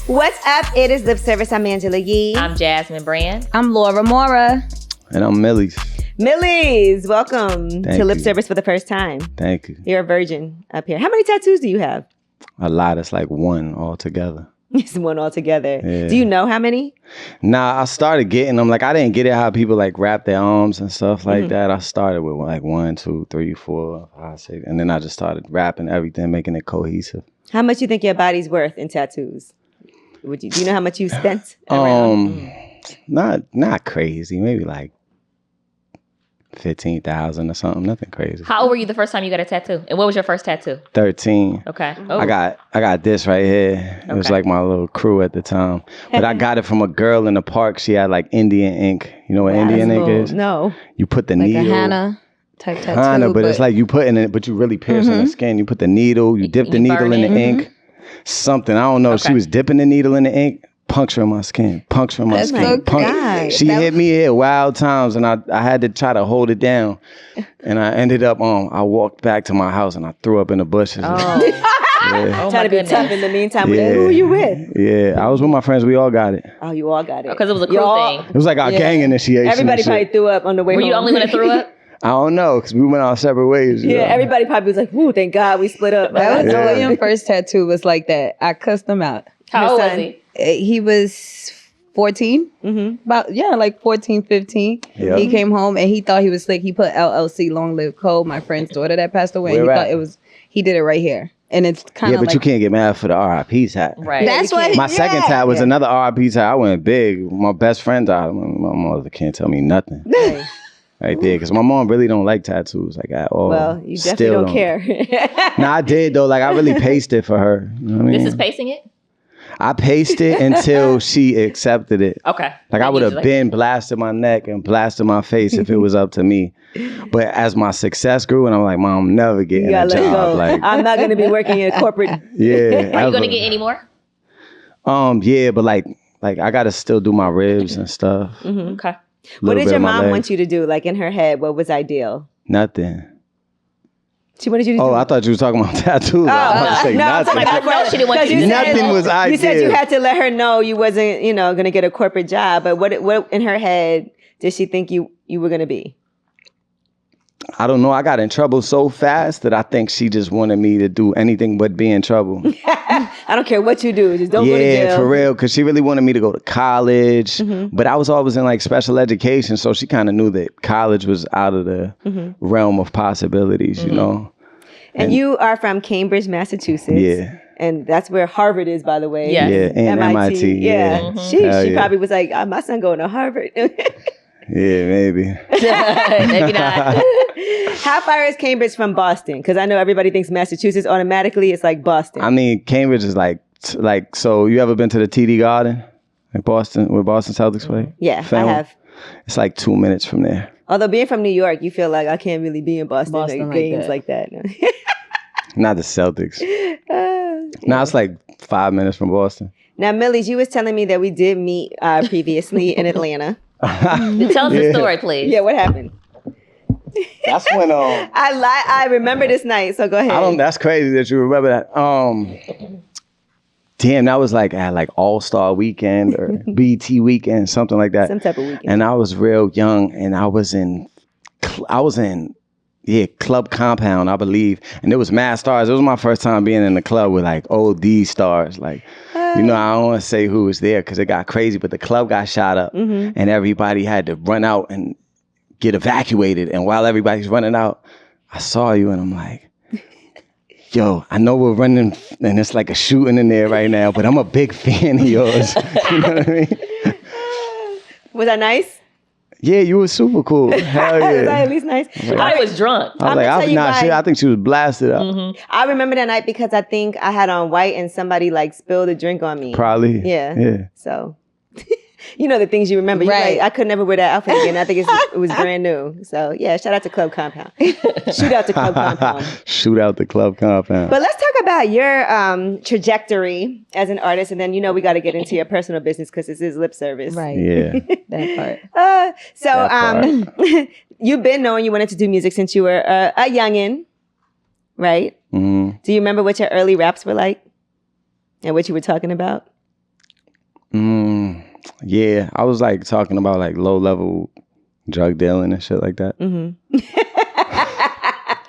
What's up? It is Lip Service. I'm Angela Yee. I'm Jasmine Brand. I'm Mora. And I'm Millyz. Millyz, welcome Thank to Lip you. Service for the first time. Thank you. You're a virgin up here. How many tattoos do you have? A lot. It's like one altogether. It's one altogether. Yeah. Do you know how many? Nah, I started getting them. Like, I didn't get it how people like wrap their arms and stuff like that. I started with like 1, 2, 3, 4, 5, 6. And then I just started wrapping everything, making it cohesive. How much you think your body's worth in tattoos? Do you know how much you spent around? Not crazy. Maybe like 15,000 or something. Nothing crazy. How old were you the first time you got a tattoo? And what was your first tattoo? 13. Okay. Oh. I got this right here. It was like my little crew at the time. But I got it from a girl in the park. She had like Indian ink. You know what Indian ink is? No. You put the Like needle. a Hannah type tattoo. Kinda, but it's like you putting it, but you really piercing the skin. You put the needle, you dip the needle in the ink. Something. I don't know. She was dipping the needle in the ink, puncturing my skin. She hit me at wild times, and I had to try to hold it down. And I ended up I walked back to my house and I threw up in the bushes. Oh, Trying to be tough in the meantime. Yeah. Who are you with? Yeah, I was with my friends. We all got it. Oh, you all got it. Because it was a crew thing. It was like our gang initiation. Everybody probably threw up on the way Were home. you the only one that threw up? I don't know, because we went our separate ways. Yeah, everybody probably was like, "Woo, thank God we split up." That was Yeah. William's first tattoo was like that. I cussed him out. How old was son. he? He was 14. Like 14, 15. Yeah. He came home and he thought he was slick. He put LLC, Long Live Cole, my friend's daughter that passed away. Where He at? thought it was, he did it right here. And it's kind Yeah, of but you can't get mad for the RIP tat. Right. That's what My second tat was another RIP tat. I went big. My best friend died. My mother can't tell me nothing. Right there, because my mom really don't like tattoos like at all. Well, you definitely don't care. Nah, I did though. Like I really paced it for her. You know what I mean? This is pacing it? I paced it until she accepted it. Okay. Like I would have been blasted my neck and blasted my face if it was up to me. But as my success grew, and I'm like, Mom, I'm never getting You gotta a let it go. job. Like, I'm not gonna be working in a corporate. yeah. Are you going to get any more? Yeah, but like I gotta still do my ribs and stuff. Okay. What Little did bit your of my mom legs. want you to do? Like in her head, what was ideal? Nothing. She wanted you to do. Oh, I thought you were talking about tattoos. I was about to say no, I'm nothing. talking about No, she didn't want you to do Nothing was You said you ideal. had to let her know you wasn't, gonna get a corporate job. But what in her head did she think you were gonna be? I don't know. I got in trouble so fast that I think she just wanted me to do anything but be in trouble. I don't care what you do, just don't go to jail. Yeah, for real. Because she really wanted me to go to college. But I was always in like special education. So she kind of knew that college was out of the realm of possibilities, you know? And you are from Cambridge, Massachusetts. Yeah. And that's where Harvard is, by the way. Yes. Yeah, and MIT. Yeah. Hell She yeah. probably was like, my son going to Harvard. Yeah, maybe. Maybe not. How far is Cambridge from Boston? Because I know everybody thinks Massachusetts automatically it's like Boston. I mean, Cambridge is like, so you ever been to the TD Garden? Like Boston, where Boston Celtics play? Yeah, Film? I have. It's like 2 minutes from there. Although being from New York, you feel like I can't really be in Boston like like games that. like that. Not the Celtics. Now it's like 5 minutes from Boston. Now, Millyz, you was telling me that we did meet previously in Atlanta. Tell us the story, please. Yeah, what happened? That's when I remember this night, so go ahead. That's crazy that you remember that. Damn, that was like at like All-Star Weekend or BT Weekend, something like that. Some type of weekend. And I was real young, and I was in Club Compound, I believe. And it was mad stars. It was my first time being in the club with like OD stars. Like, I don't want to say who was there because it got crazy, but the club got shot up and everybody had to run out and get evacuated. And while everybody's running out, I saw you and I'm like, yo, I know we're running and it's like a shooting in there right now, but I'm a big fan of yours. You know what I mean? Was I nice? Yeah, you were super cool. Hell yeah. Was I at least nice? I was drunk. I was like, tell you why. shit, I think she was blasted up. I remember that night because I think I had on white and somebody like spilled a drink on me. Probably. Yeah. So, you know the things you remember. Right. You're like, I could never wear that outfit again. I think it was brand new. So, yeah, shout out to Club Compound. Shoot out to Club Compound. Shoot out the Club Compound. But let's talk about your trajectory as an artist. And then, we got to get into your personal business because this is lip service. Right. Yeah. That part. You've been knowing you wanted to do music since you were a youngin', right? Mm-hmm. Do you remember what your early raps were like and what you were talking about? Yeah, I was like talking about like low level drug dealing and shit like that. Was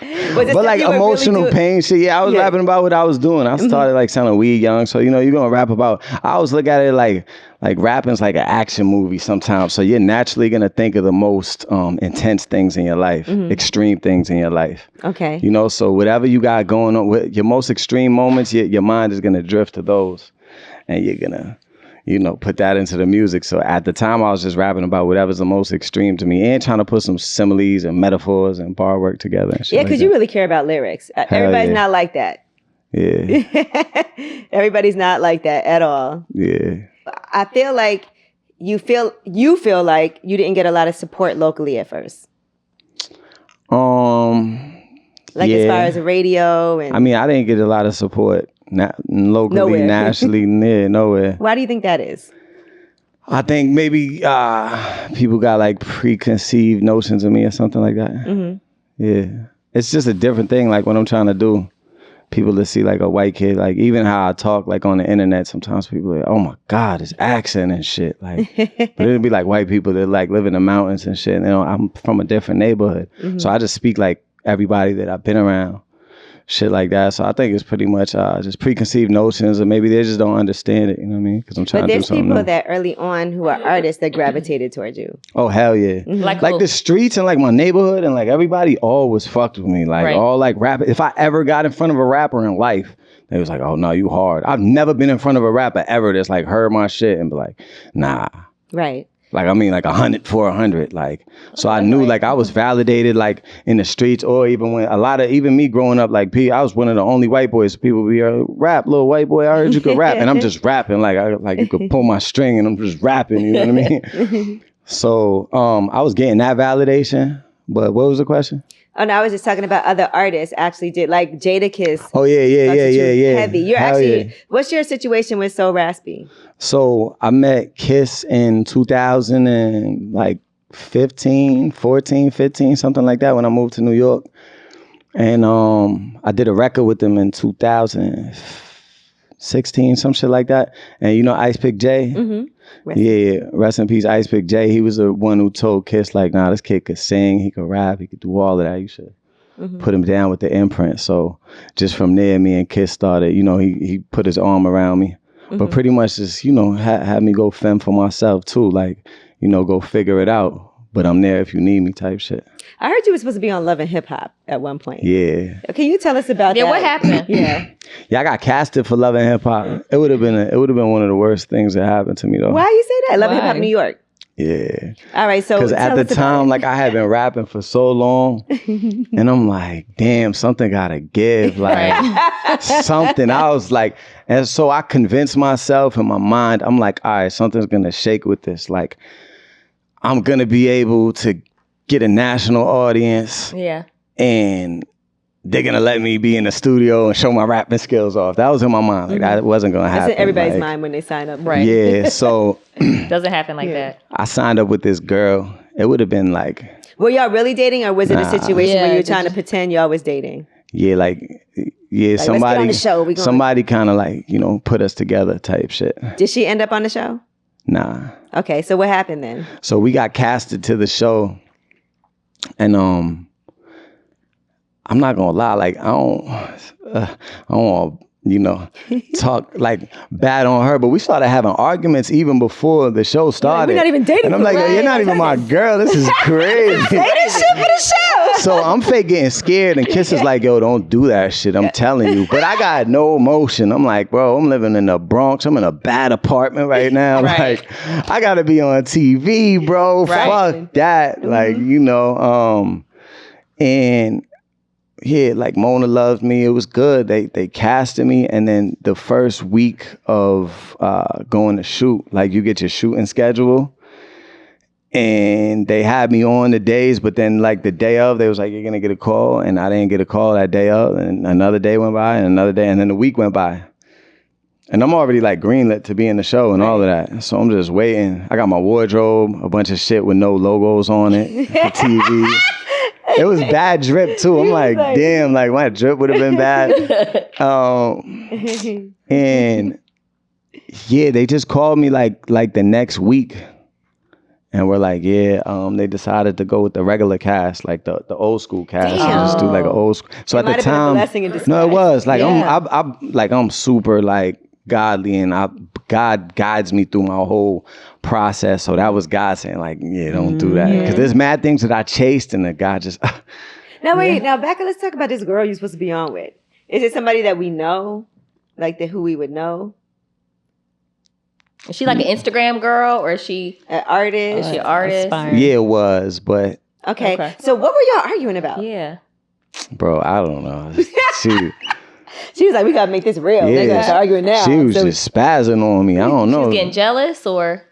it But stuff like you were really emotional doing? pain shit. Yeah, I was rapping about what I was doing. I started like selling weed young. So, you know, you're going to rap about, I always look at it like rapping's like an action movie sometimes. So you're naturally going to think of the most intense things in your life, extreme things in your life. Okay. You know, so whatever you got going on, with your most extreme moments, your mind is going to drift to those. And you're going to, you know, put that into the music. So at the time, I was just rapping about whatever's the most extreme to me and trying to put some similes and metaphors and bar work together. And shit Yeah, like because that. you really care about lyrics. Everybody's yeah. not like that. Yeah, Everybody's not like that at all. yeah. I feel like you feel like you didn't get a lot of support locally at first. Like as far as the radio and I mean, I didn't get a lot of support locally, Nowhere. nationally, nowhere. Why do you think that is? I think maybe people got like preconceived notions of me or something like that. Yeah, it's just a different thing. Like what I'm trying to do, people to see like a white kid, like even how I talk like on the internet, sometimes people are like, oh my God, it's accent and shit. Like, but it'd be like white people that like live in the mountains and shit. And, you know, I'm from a different neighborhood. So I just speak like everybody that I've been around, shit like that. So I think it's pretty much just preconceived notions, or maybe they just don't understand it. You know what I mean? Because I'm trying But to do there's something people new. that early on who are artists that gravitated towards you. Oh hell yeah! Like Like who? the streets and like my neighborhood and like everybody always fucked with me. Like Right. all like rap. If I ever got in front of a rapper in life, they was like, "Oh no, you hard." I've never been in front of a rapper ever that's like heard my shit and be like, "Nah." Right. Like I mean, like 100 for 100. Like so, I knew like I was validated like in the streets, or even when even me growing up, like I was one of the only white boys. People be rap, little white boy. I heard you could rap, and I'm just rapping like you could pull my string, and I'm just rapping. You know what I mean? So I was getting that validation. But what was the question? Oh no, I was just talking about other artists actually did like Jadakiss. Oh yeah. Heavy. You're Hell actually. yeah. What's your situation with So Raspy? So I met Kiss in 2015, something like that when I moved to New York. And I did a record with them in 2016, some shit like that. And you know Ice Pick J? Yeah, rest in peace, Ice Pick J. He was the one who told Kiss like, nah, this kid could sing, he could rap, he could do all of that. You should put him down with the imprint. So just from there, me and Kiss started, you know, he put his arm around me. But pretty much just, you know, had me go fend for myself too. Like, you know, go figure it out. But I'm there if you need me type shit. I heard you were supposed to be on Love and Hip Hop at one point. Yeah. Can you tell us about that? Yeah, what happened? Yeah. Yeah, I got casted for Love and Hip Hop. It would have been one of the worst things that happened to me though. Why you say that? Love and Hip Hop Why? New York. Yeah. All right, so Because at tell the us about time, it. like I had been rapping for so long, and I'm like, damn, something gotta give, like something. I was like, and so I convinced myself in my mind, I'm like, all right, something's gonna shake with this. Like, I'm gonna be able to get a national audience, Yeah. and they're gonna let me be in the studio and show my rapping skills off. That was in my mind. Like that wasn't gonna happen. That's in everybody's like, mind when they sign up. Right. Yeah, so Doesn't happen like that. I signed up with this girl. It would have been like, Were y'all really dating, or was it a situation Yeah, where you were did trying to you- pretend y'all was dating? yeah, like let's get on the show. We gonna- somebody kind of like, you know, put us together type shit. Did she end up on the show? Nah. Okay, so what happened then? So we got casted to the show, and I'm not gonna lie, like I don't want to, you know, talk like bad on her, but we started having arguments even before the show started. we're not even dating and I'm for like, yo, right. you're not even my girl. This is crazy. Say this shit for the show. So I'm fake getting scared, and Kiss is like, yo, don't do that shit. I'm telling you. But I got no emotion. I'm like, bro, I'm living in the Bronx. I'm in a bad apartment right now. Right. Like, I gotta be on TV, bro. Right. Fuck that. Like, you know, and yeah, like Mona loves me. It was good. They casted me, and then the first week of going to shoot, like you get your shooting schedule. And they had me on the days, but then like the day of, they was like, you're gonna get a call, and I didn't get a call that day of, and another day went by, and another day, and then the week went by. And I'm already like greenlit to be in the show and all of that. So I'm just waiting. I got my wardrobe, a bunch of shit with no logos on it for TV. It was bad drip too. I'm like, damn, like my drip would have been bad. And Yeah, they just called me like the next week. And we're like, they decided to go with the regular cast, like the old school cast. So just do like an old school. So It at the might have been a time, blessing in disguise. no, it was like Yeah. I'm super like godly, and God guides me through my whole process. So that was God saying like, don't do that, because there's mad things that I chased, and that God just. Now wait, now Becca, let's talk about this girl you're supposed to be on with. Is it somebody that we know, like who we would know? Is she like an Instagram girl, or is she An artist? is she an artist? Aspiring. Yeah, it was, but Okay. So what were y'all arguing about? Yeah. bro, I don't know. She was like, we gotta make this real. Yeah. They gotta start arguing now. She was So- just spazzing on me. I don't She know. was getting jealous, or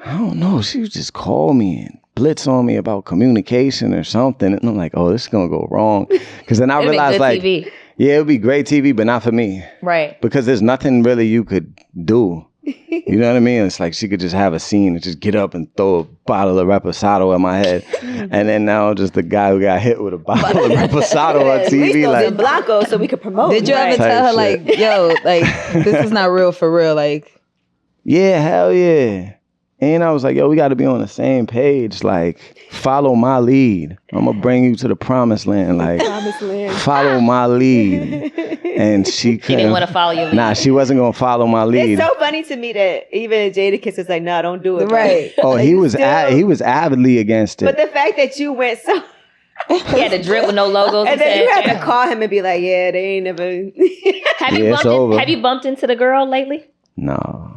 I don't know. She would just call me and blitz on me about communication or something. And I'm like, oh, this is going to go wrong. Because then I it'd be realized, good like, TV. yeah, it would be great TV, but not for me. Right. Because there's nothing really you could do. You know what I mean? It's like she could just have a scene and just get up and throw a bottle of Reposado at my head. And then now just the guy who got hit with a bottle of Reposado on At least TV. those Like, in Blanco so we could promote. Did you ever Type tell her shit. like, yo, like this is not real for real? Like, yeah, hell yeah. And I was like, yo, we got to be on the same page. Like, follow my lead. I'm going to bring you to the promised land. Like, Promised land. follow my lead. And she She couldn't. didn't want to follow you. Nah, she wasn't going to follow my lead. It's so funny to me that even Jadakiss was like, no, don't do it. bro." right. Oh, Like, he you was still- he was avidly against But it. the fact that you went so, He had to drip with no logos. and then said, you had to call him and be like, yeah, they ain't never. Have you Yeah, it's over. have you bumped into the girl lately? No.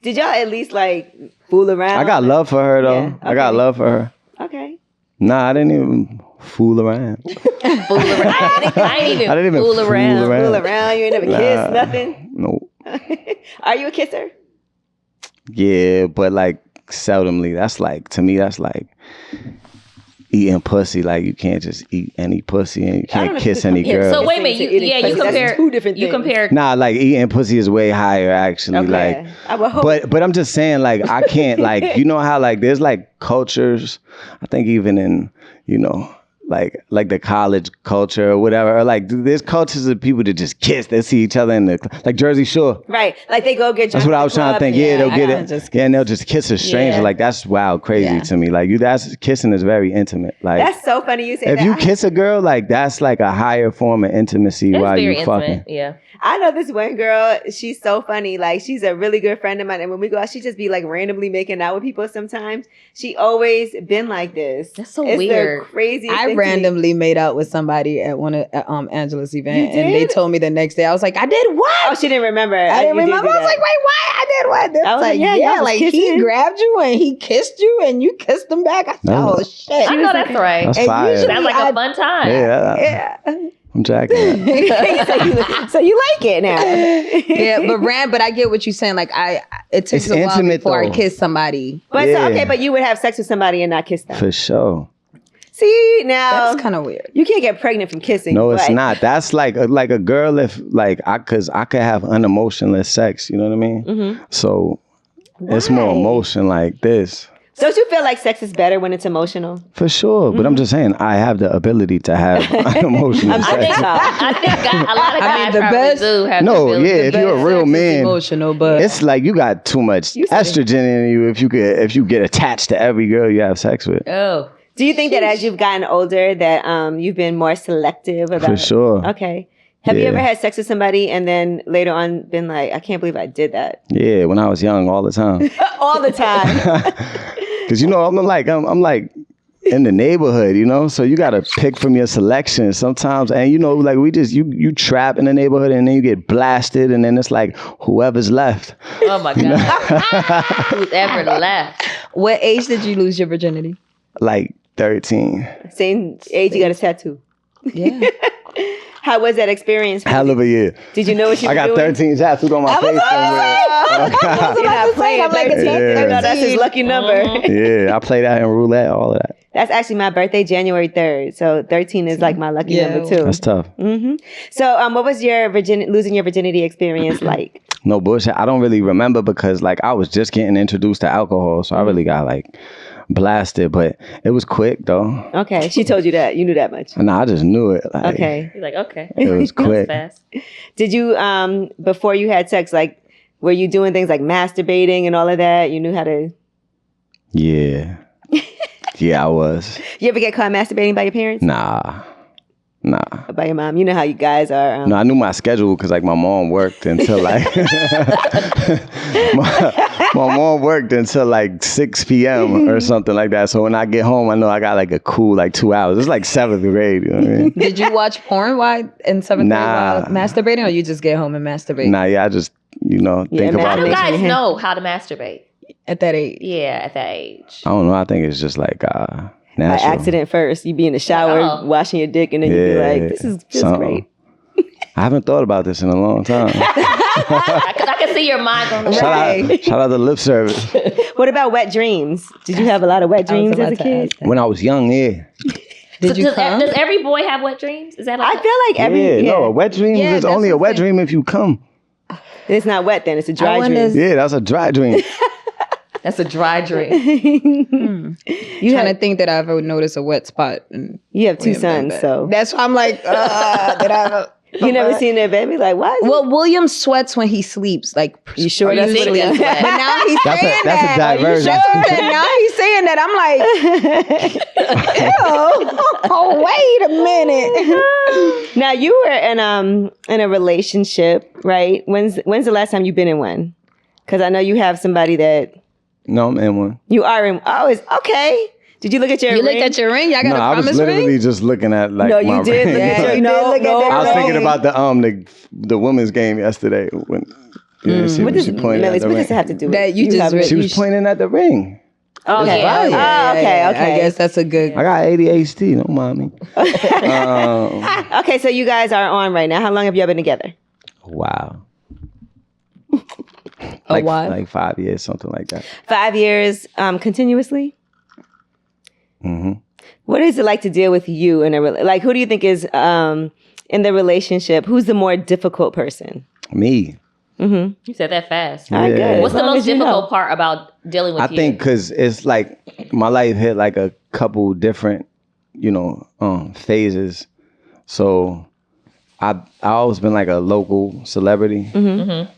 Did y'all at least like fool around? I got love for her, though. Yeah, I got okay. love for her. Okay. Nah, I didn't even fool around. Fool around. I ain't even, I didn't even fool around. fool around. Fool around. You ain't never kissed, nothing. No. Are you a kisser? Yeah, but like seldomly. That's like, to me, that's like eating pussy. Like, you can't just eat any pussy and you I don't can't know kiss if you any compare- girl. So wait a minute, To you eating you pussy, that's compare two different you things. compare Nah, like eating pussy is way higher actually. Okay. Like, I would hope. but I'm just saying, like, I can't, like, you know how like there's like cultures, I think even in, you know, like the college culture or whatever, or like there's cultures of people that just kiss, they see each other in the, like Jersey Shore. Right. Like they go get drunk That's what at I the was trying to club think. and- Yeah, they'll I get kinda it. just- Yeah, and they'll just kiss a stranger. Yeah. Like, that's wild, crazy Yeah. to me. Like, that's kissing is very intimate. Like, That's so funny you say if that. you kiss a girl, like, that's like a higher form of intimacy it's while very you intimate. fucking. Yeah. I know this one girl, she's so funny. Like, she's a really good friend of mine. And when we go out, she just be like randomly making out with people sometimes. She always been like this. That's so it's weird. The craziest I thing to me. randomly made out with somebody at one of Angela's event, You and they did? told me the next day. I was like, I did what? Oh, she didn't remember. I didn't You did remember. do I was that. like, wait, why? I did what? It's I was like, like, yeah, y'all was like kissing. he grabbed you and he kissed you and you kissed him back. I said, No. oh shit. I know that's right. That's And fire. usually- Sounds like I- a fun time. Yeah, Yeah. I'm jacking that. so you like it now. Yeah, but I get what you're saying. Like it takes It's a while intimate, before I though. kiss somebody. But Yeah. so, okay, but you would have sex with somebody and not kiss them. For sure. See, now That's kind of weird. you can't get pregnant from kissing. No, it's but- not. That's like a girl, if like cause I could have unemotionless sex, you know what I mean? Mm-hmm. So it's more Why? emotion like this. Don't you feel like sex is better when it's emotional? For sure. But I'm just saying, I have the ability to have unemotional I'm I sex. think a lot of I guys mean, the probably best- do have No, the ability. yeah, if you're a Best real sex is man, emotional, but it's like you got too much You said it. estrogen in you if you get attached to every girl you have sex with. Oh. Do you think that as you've gotten older that you've been more selective about For sure. Okay. Have you Yeah. ever had sex with somebody and then later on been like, I can't believe I did that? Yeah, when I was young, all the time. All the time. Because you know, I'm like in the neighborhood, you know, so you gotta pick from your selection sometimes. And you know, like we just you trap in the neighborhood and then you get blasted, and then it's like whoever's left. Oh my God. Who's ever left? what age did you lose your virginity? Like 13. Same age you got a tattoo. Yeah. How was that experience? for Hell you? of a year. Did you know what you I were got doing? 13 tattoos on my face somewhere. You're not playing. I'm like, it's baby. Yeah. No, that's his lucky number. Yeah, I played out in roulette, all of that. That's actually my birthday, January 3rd. So 13 is like my lucky Yeah. number too. That's tough. So what was your losing your virginity experience like? No bullshit. I don't really remember because like I was just getting introduced to alcohol, so I really got like blasted, but it was quick though. Okay, she told you that. You knew that much. Nah, I just knew it. Like, Okay. He's like, okay. It was That was quick. fast. Did you, before you had sex, like, were you doing things like masturbating and all of that? You knew how to... Yeah. Yeah, I was. You ever get caught masturbating by your parents? Nah. Or by your mom? You know how you guys are. No, I knew my schedule because like my mom worked until like my mom worked until like 6 p.m. or something like that. So when I get home, I know I got like a cool like 2 hours. It's like 7th grade. You know what I mean? Did you watch porn while in 7th grade while masturbating, or you just get home and masturbate? Nah, yeah, I just think How about do it. guys know how to masturbate? At that age? Yeah, at that age. I don't know. I think it's just like By natural. accident first. You be in the shower, washing your dick, and then you be like, this is feels great. I haven't thought about this in a long time. Because I can see your mind going, Shout out to lip service. What about wet dreams? Did you have a lot of wet dreams as a kid? When I was young, yeah. Does every boy have wet dreams? Is that I feel like every... No, a wet dream is only a wet dream if you come. It's not wet then, it's a dry dream. Yeah, that's a dry dream. That's a dry dream. You trying to think that I've ever noticed a wet spot. You have two sons, so... That's why I'm like, did I have You never seen their baby? Like, why? Well, William sweats when he sleeps. Like, you sure that's what it is? But now he's saying that's that. a diversion. Now he's saying that. I'm like, ew. Oh, wait a minute. Now you were in a relationship, right? When's the last time you've been in one? Because I know you have somebody that No, I'm in one. you are in. Oh, it's okay. Did you look at your ring? You looked at your ring? Y'all got a I promise was literally ring? just looking at like No, my you did ring. look at your You did look at that I was ring. thinking about the women's game yesterday when What does she pointed at Millyz, the what ring. does it have to do with That you just She was pointing at the ring. Oh, okay. Right. Okay. I guess that's a good. I got ADHD. Don't mind me. Okay, so you guys are on right now. How long have y'all been together? Wow. A while? Like 5 years, something like that. 5 years continuously? Mm-hmm. What is it like to deal with you in like? Who do you think is in the relationship? Who's the more difficult person? Me. Mm-hmm. You said that fast. All right, good. What's As the long most as you know. difficult part about dealing with I you? think because it's like my life hit like a couple different, phases. So I always been like a local celebrity,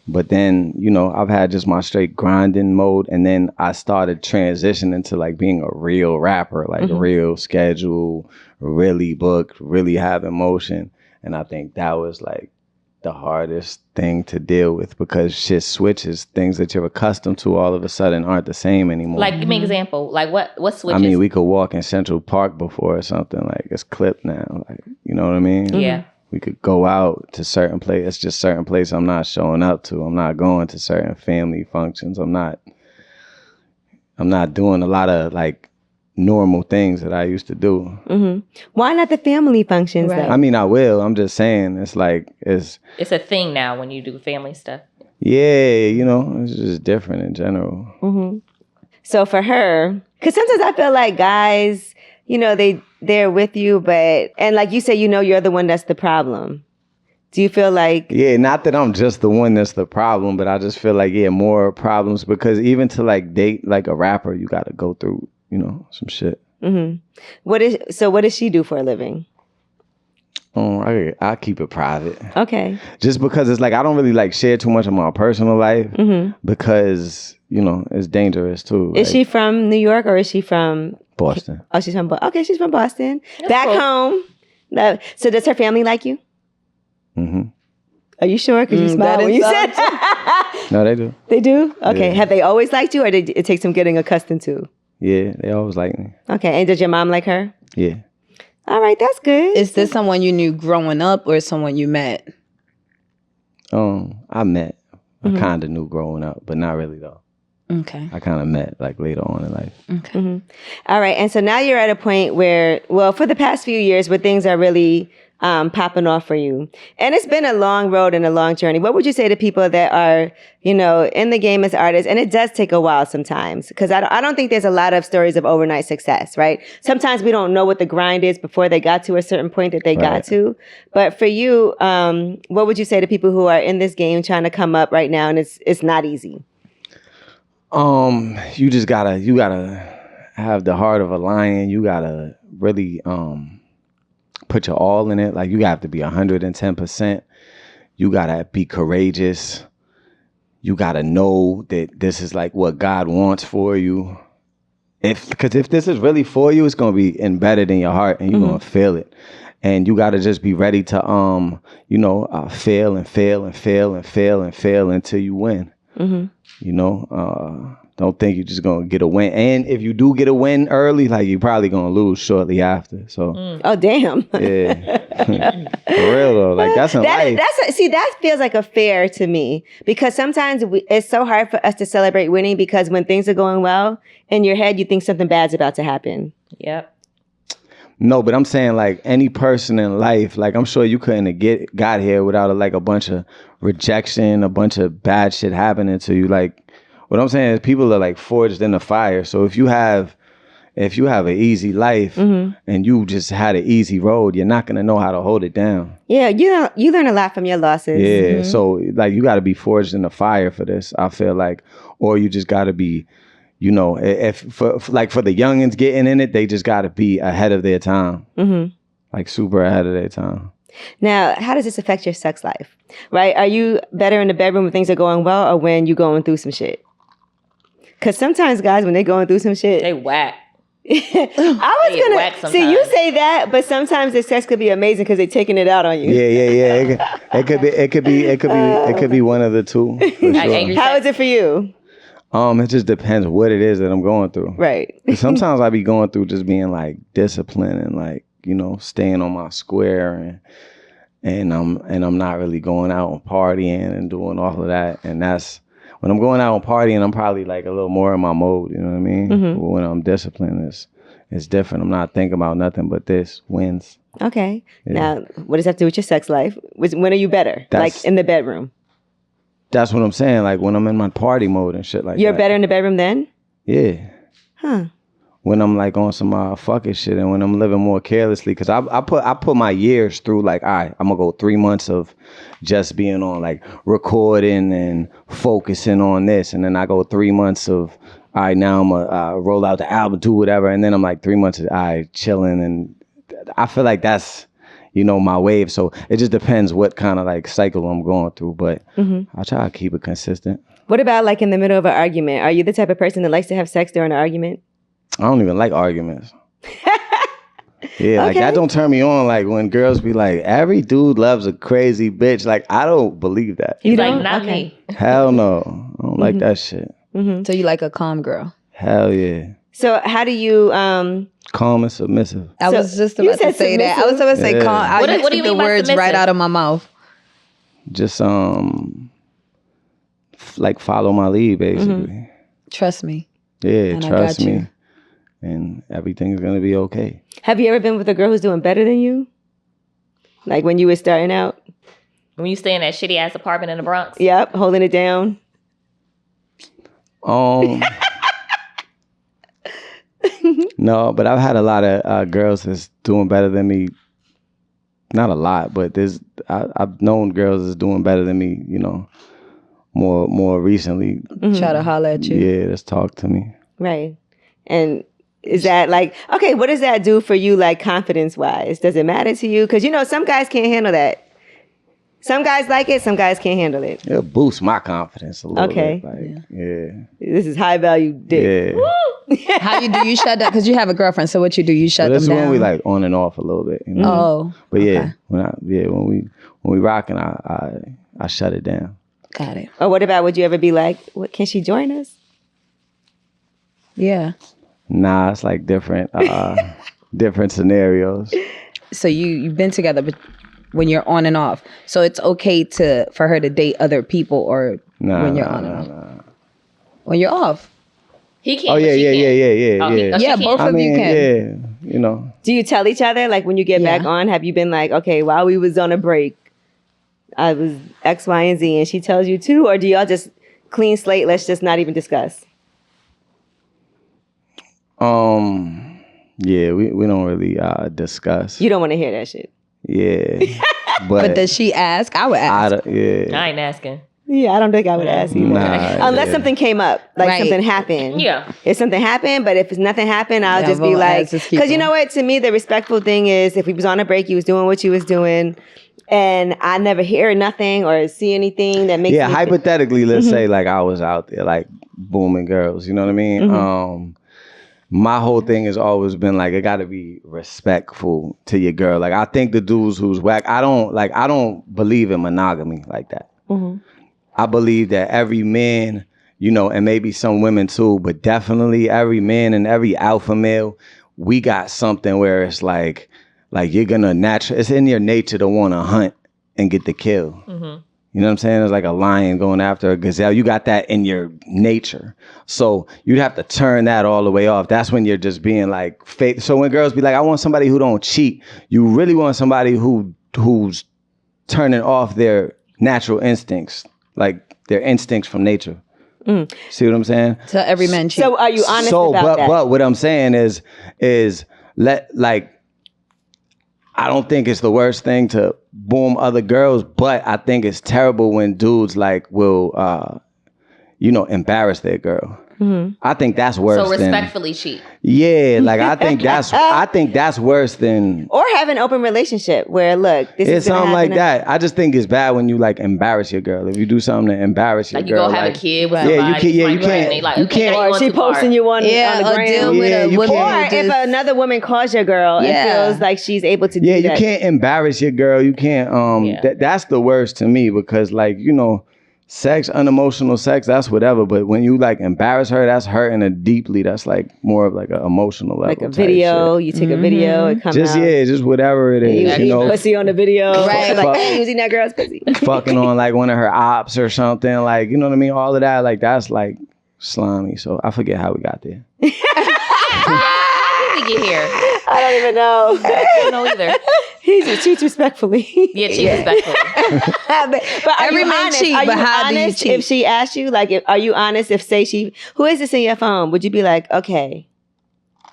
but then I've had just my straight grinding mode, and then I started transitioning to like being a real rapper, like a real schedule, really booked, really have emotion, and I think that was like the hardest thing to deal with because shit switches. Things that you're accustomed to all of a sudden aren't the same anymore. Like, give me an example. Like, what switches? I mean, we could walk in Central Park before or something, like it's clipped now. Like, you know what I mean? Yeah. We could go out to certain places. It's just certain places I'm not showing up to. I'm not going to certain family functions. I'm not doing a lot of like normal things that I used to do. Mm-hmm. Why not the family functions though? I mean, I will. I'm just saying it's like It's a thing now when you do family stuff. it's just different in general. Mm-hmm. So for her, because sometimes I feel like guys, they're with you, and like you say, you're the one that's the problem. Do you feel like... Yeah, not that I'm just the one that's the problem, but I just feel like, more problems because even to like date like a rapper, you got to go through, some shit. Mm-hmm. What does she do for a living? I keep it private. Okay. Just because it's like, I don't really like share too much of my personal life because, it's dangerous too. Is she from New York or is she from... Boston. Oh, she's from Boston. Okay, she's from Boston. That's Back cool. home. No. So does her family like you? Mm-hmm. Are you sure? Because you smiled when you said No, they do. They do? Okay. Yeah. Have they always liked you or did it take some getting accustomed to? Yeah, they always like me. Okay. And does your mom like her? Yeah. All right. That's good. Is this someone you knew growing up or someone you met? I met. I kind of knew growing up, but not really though. Okay. I kind of met like later on in life. Okay. Mm-hmm. All right. And so now you're at a point where, well, for the past few years where things are really popping off for you. And it's been a long road and a long journey. What would you say to people that are, in the game as artists? And it does take a while sometimes because I don't think there's a lot of stories of overnight success, right? Sometimes we don't know what the grind is before they got to a certain point that they got to. But for you, what would you say to people who are in this game trying to come up right now and it's not easy? You just gotta have the heart of a lion. You gotta really put your all in it. Like you have to be 110%. You gotta be courageous. You gotta know that this is like what God wants for you. Because if this is really for you, it's gonna be embedded in your heart, and you're gonna feel it. And you gotta just be ready to fail and fail and fail and fail and fail until you win. You know, don't think you're just gonna get a win. And if you do get a win early, like you're probably gonna lose shortly after. So, oh damn, yeah, for real though, like that's in life. That feels like a fair to me, because sometimes it's so hard for us to celebrate winning, because when things are going well, in your head you think something bad's about to happen. Yep. No, but I'm saying like any person in life, like I'm sure you couldn't have got here without like a bunch of rejection, a bunch of bad shit happening to you. Like what I'm saying is people are like forged in the fire. So if you have an easy life and you just had an easy road, you're not gonna know how to hold it down. Yeah, you learn a lot from your losses. Yeah, so like you got to be forged in the fire for this. I feel like, or you just got to be. You know, if for the youngins getting in it, they just got to be ahead of their time, like super ahead of their time. Now, how does this affect your sex life? Right? Are you better in the bedroom when things are going well, or when you're going through some shit? Because sometimes guys, when they're going through some shit, they whack. I was gonna see you say that, but sometimes the sex could be amazing because they're taking it out on you. Yeah. It could be one of the two. For sure. How is it for you? It just depends what it is that I'm going through. Right. Sometimes I be going through just being like disciplined and like, you know, staying on my square and I'm not really going out and partying and doing all of that. And that's when I'm going out and partying, I'm probably like a little more in my mode, you know what I mean? But when I'm disciplined, it's different. I'm not thinking about nothing but this wins. Okay. Yeah. Now, what does that have to do with your sex life? When are you better? Like in the bedroom? That's what I'm saying. Like when I'm in my party mode and shit like that. You're better in the bedroom then? Yeah. Huh. When I'm like on some fucking shit and when I'm living more carelessly. Because I put my years through like, all right, I'm going to go 3 months of just being on like recording and focusing on this. And then I go 3 months of, all right, now I'm going to roll out the album, do whatever. And then I'm like 3 months of, all right, chilling. And I feel like that's, you know, my wave. So it just depends what kind of like cycle I'm going through. But I try to keep it consistent. What about like in the middle of an argument? Are you the type of person that likes to have sex during an argument? I don't even like arguments. Yeah, like that don't turn me on. Like when girls be like, every dude loves a crazy bitch. Like I don't believe that. You like, not me. Hell no. I don't like that shit. So you like a calm girl? Hell yeah. So how do you calm and submissive? I was just about to say that. I was about to say calm. I what do you mean the words submissive? right out of my mouth. Just like follow my lead basically. Trust me. Yeah, and trust me. And everything's gonna be okay. Have you ever been with a girl who's doing better than you? Like when you were starting out? When you stay in that shitty ass apartment in the Bronx? Yep, holding it down. No, but I've had a lot of girls that's doing better than me. Not a lot, but I've known girls that's doing better than me, you know, more recently. Try to holler at you. Yeah, just talk to me. Right. And is that like, okay, what does that do for you, like confidence-wise? Does it matter to you? Because, you know, some guys can't handle that. Some guys like it, some guys can't handle it. It'll boost my confidence a little bit. Like, yeah. This is high-value dick. Yeah. How do you shut down? Because you have a girlfriend, so what you do? You shut them down? This is when we like on and off a little bit. You know? Oh. But yeah, when we rocking, I shut it down. Got it. Or what about, would you ever be like, what, can she join us? Yeah. Nah, it's like different scenarios. So you've been together, but when you're on and off, so it's okay for her to date other people, or when you're on and off. Nah. When you're off, he can't. Oh yeah. Yeah, both of you can. Yeah, you know. Do you tell each other, like when you get back on? Have you been like, okay, while we was on a break, I was X, Y, and Z, and she tells you too, or do y'all just clean slate? Let's just not even discuss. Yeah, we don't really discuss. You don't want to hear that shit. Yeah. But does she ask? I would ask. I ain't asking. Yeah, I don't think I would ask either. Unless something came up, like something happened. Yeah. If something happened, but if nothing happened, I'll just be like, because you know what? To me, the respectful thing is if he was on a break, he was doing what he was doing, and I never hear nothing or see anything that makes me hypothetically, let's say like I was out there like booming girls, you know what I mean? My whole thing has always been like it got to be respectful to your girl. Like I think the dudes who's whack, I don't believe in monogamy like that. I believe that every man, you know, and maybe some women too, but definitely every man and every alpha male, we got something where it's like you're gonna it's in your nature to want to hunt and get the kill. You know what I'm saying? It's like a lion going after a gazelle. You got that in your nature. So you'd have to turn that all the way off. That's when you're just being like fake. So when girls be like, I want somebody who don't cheat, you really want somebody who's turning off their natural instincts, like their instincts from nature. See what I'm saying? So every man cheats. So are you honest about that? But what I'm saying is I don't think it's the worst thing to boom other girls, but I think it's terrible when dudes like will, embarrass their girl. I think that's worse. So respectfully cheat. Yeah, like I think that's worse than. Or have an open relationship where look, this is something like that. I just think it's bad when you like embarrass your girl. If you do something to embarrass your girl, like you go have a kid with somebody. You can't. Or she posting you on the gram. Or if another woman calls your girl and feels like she's able to do that. Yeah, you can't embarrass your girl. You can't. That's the worst to me because like sex, unemotional sex, that's whatever. But when you like embarrass her, that's hurting her deeply. That's like more of like an emotional level. Like a video, you take a video, it comes out. Just whatever it is. You eat pussy on the video. Right. Like, hey, using that girl's pussy. Fucking on like one of her ops or something. Like, you know what I mean? All of that, like that's like slimy. So I forget how we got there. How did we get here? I don't even know. I don't know either. He just cheats respectfully. Yeah, cheats respectfully. but every man cheats. But how do you cheat? If she asks you, like, are you honest? If who is this in your phone? Would you be like, okay,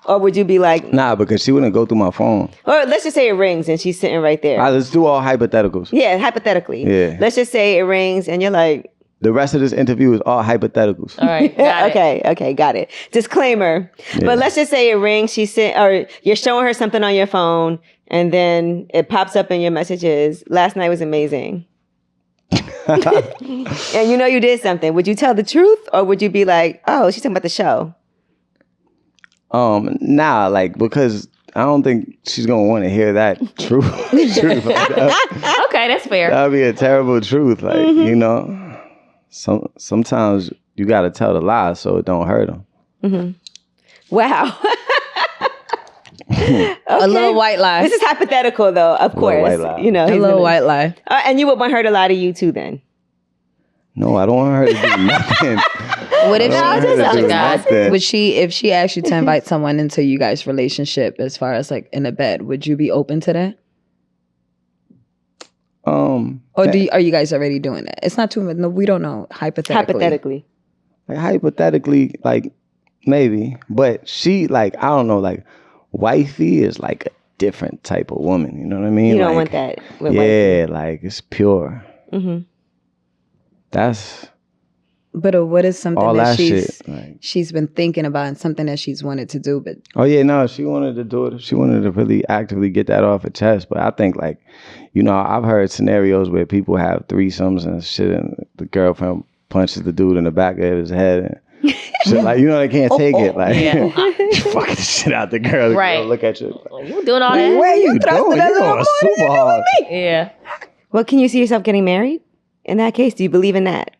or would you be like, nah? Because she wouldn't go through my phone. Or let's just say it rings and she's sitting right there. All right, let's do all hypotheticals. Yeah, hypothetically. Yeah. Let's just say it rings and you're like. The rest of this interview is all hypotheticals. All right, got it. Okay, got it. Disclaimer. Yeah. But let's just say it rings, or you're showing her something on your phone, and then it pops up in your messages. Last night was amazing. And you know you did something. Would you tell the truth, or would you be like, oh, she's talking about the show? Nah, like, because I don't think she's gonna want to hear that truth. Okay, that's fair. That'd be a terrible truth, like Sometimes you got to tell the lie so it don't hurt them. Wow. Okay. A little white lie. This is hypothetical, though, of course. White lie. You know, a little white lie. And you would want her to lie to you too, then? No, I don't want her to do nothing. What if Would she, if she asked you to invite someone into you guys' relationship, as far as like in a bed, would you be open to that? Or are you guys already doing that? It's not too much. No, we don't know. Hypothetically. Like hypothetically, like maybe, but she like I don't know. Like wifey is like a different type of woman. You know what I mean? You don't want that. With wifey. Like it's pure. That's. But what is something that she's been thinking about and something that she's wanted to do? But she wanted to do it. She wanted to really actively get that off her chest. But I think like, I've heard scenarios where people have threesomes and shit, and the girlfriend punches the dude in the back of his head. And shit, like they can't take it. Like you fucking the shit out the girl. The girl look at you. Like, you doing all that? Where you doing? You going super hard. Yeah. Well, can you see yourself getting married? In that case, do you believe in that?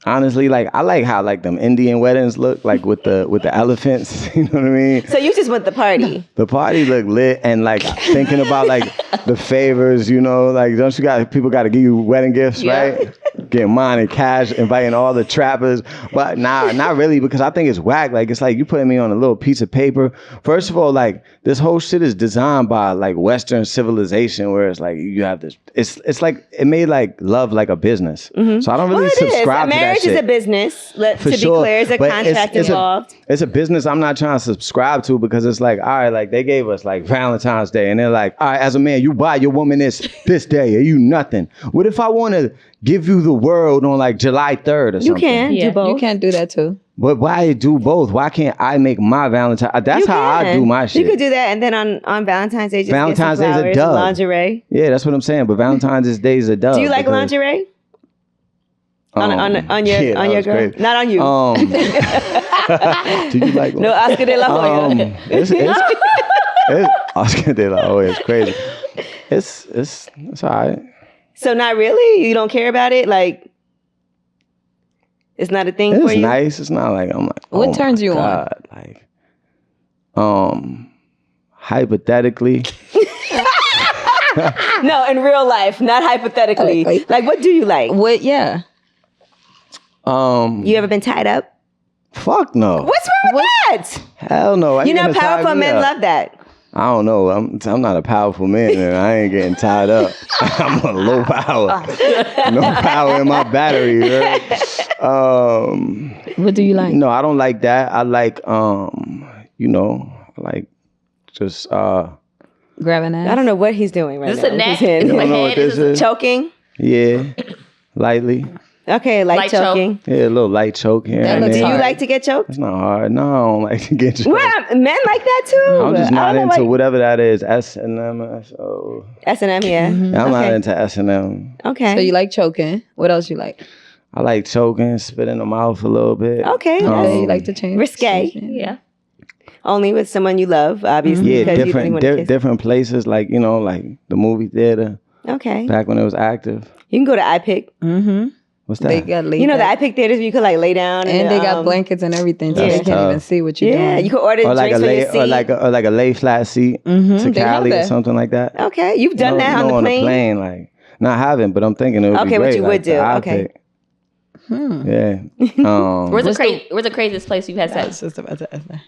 Honestly, like I like how like them Indian weddings look, like with the elephants. You know what I mean? So you just went the party. The party looked lit, and like thinking about like the favors, like don't you people got to give you wedding gifts, right? Getting mine in cash, inviting all the trappers, but not really, because I think it's whack. Like it's like you putting me on a little piece of paper. First of all, like this whole shit is designed by like Western civilization, where it's like you have this. It's like it made like love like a business. So I don't really subscribe to that. Marriage is a business. To be clear, it's a contract involved. It's a business I'm not trying to subscribe to, because it's like, all right, like they gave us like Valentine's Day, and they're like, all right, as a man, you buy your woman this day, or you nothing. What if I want to give you the world on like July 3rd or something. You can do both. You can't do that too. But why do both? Why can't I make my Valentine? That's how I do my shit. You could do that, and then on Valentine's Day, just Valentine's get some Day's a flowers, dub. Lingerie. Yeah, that's what I'm saying. But Valentine's Day is a dub. Do you like lingerie? On your girl? Crazy. Not on you. Do you like No Oscar de la Hoya. it's Oscar de la Hoya is crazy. It's all right. So not really? You don't care about it? Like, it's not a thing for you? It's nice. It's not like I'm like, What oh turns my you God. Like, hypothetically. No, in real life, not hypothetically. Like, what do you like? What? Yeah. You ever been tied up? Fuck no. What's wrong with that? Hell no. You know, powerful men love that. I don't know. I'm not a powerful man, and I ain't getting tied up. I'm a low power. No power in my battery. Right? What do you like? No, I don't like that. I like, I like just grabbing ass. I don't know what he's doing right now. Is this a neck? His hand. Is You it don't know what head? this is? Choking? Yeah, lightly. Okay, light Light choking. Yeah, a little light choke here. That and looks Do there. you hard. like to get choked? It's not hard. No, I don't like to get choked. Well, men like that too. I'm just I not don't know into why- whatever that is. S&M. So S&M, yeah. I'm not Okay. into S&M. Okay. So you like choking. What else you like? I like choking, spit in the mouth a little bit. Okay. Okay, you like to change. Risque. Yeah. Only with someone you love, obviously. Yeah, because you don't want to kiss. different places, like, like the movie theater, Okay. back when it was active. You can go to iPick. Mm-hmm. What's that? They got laid You know the back. iPick theaters where you could like lay down. And they got blankets and everything, so That's they can't tough. even see what you're Yeah, doing. you could order or like drinks a for lay, your seat. or like a lay flat seat to They have Cali or that. something like that. Okay, you've done that on the plane? Like, not having, but I'm thinking it would be Okay, what great. you like, would do, the okay. iPick. Yeah. Where's the craziest place you've had I sex? was just about to ask that.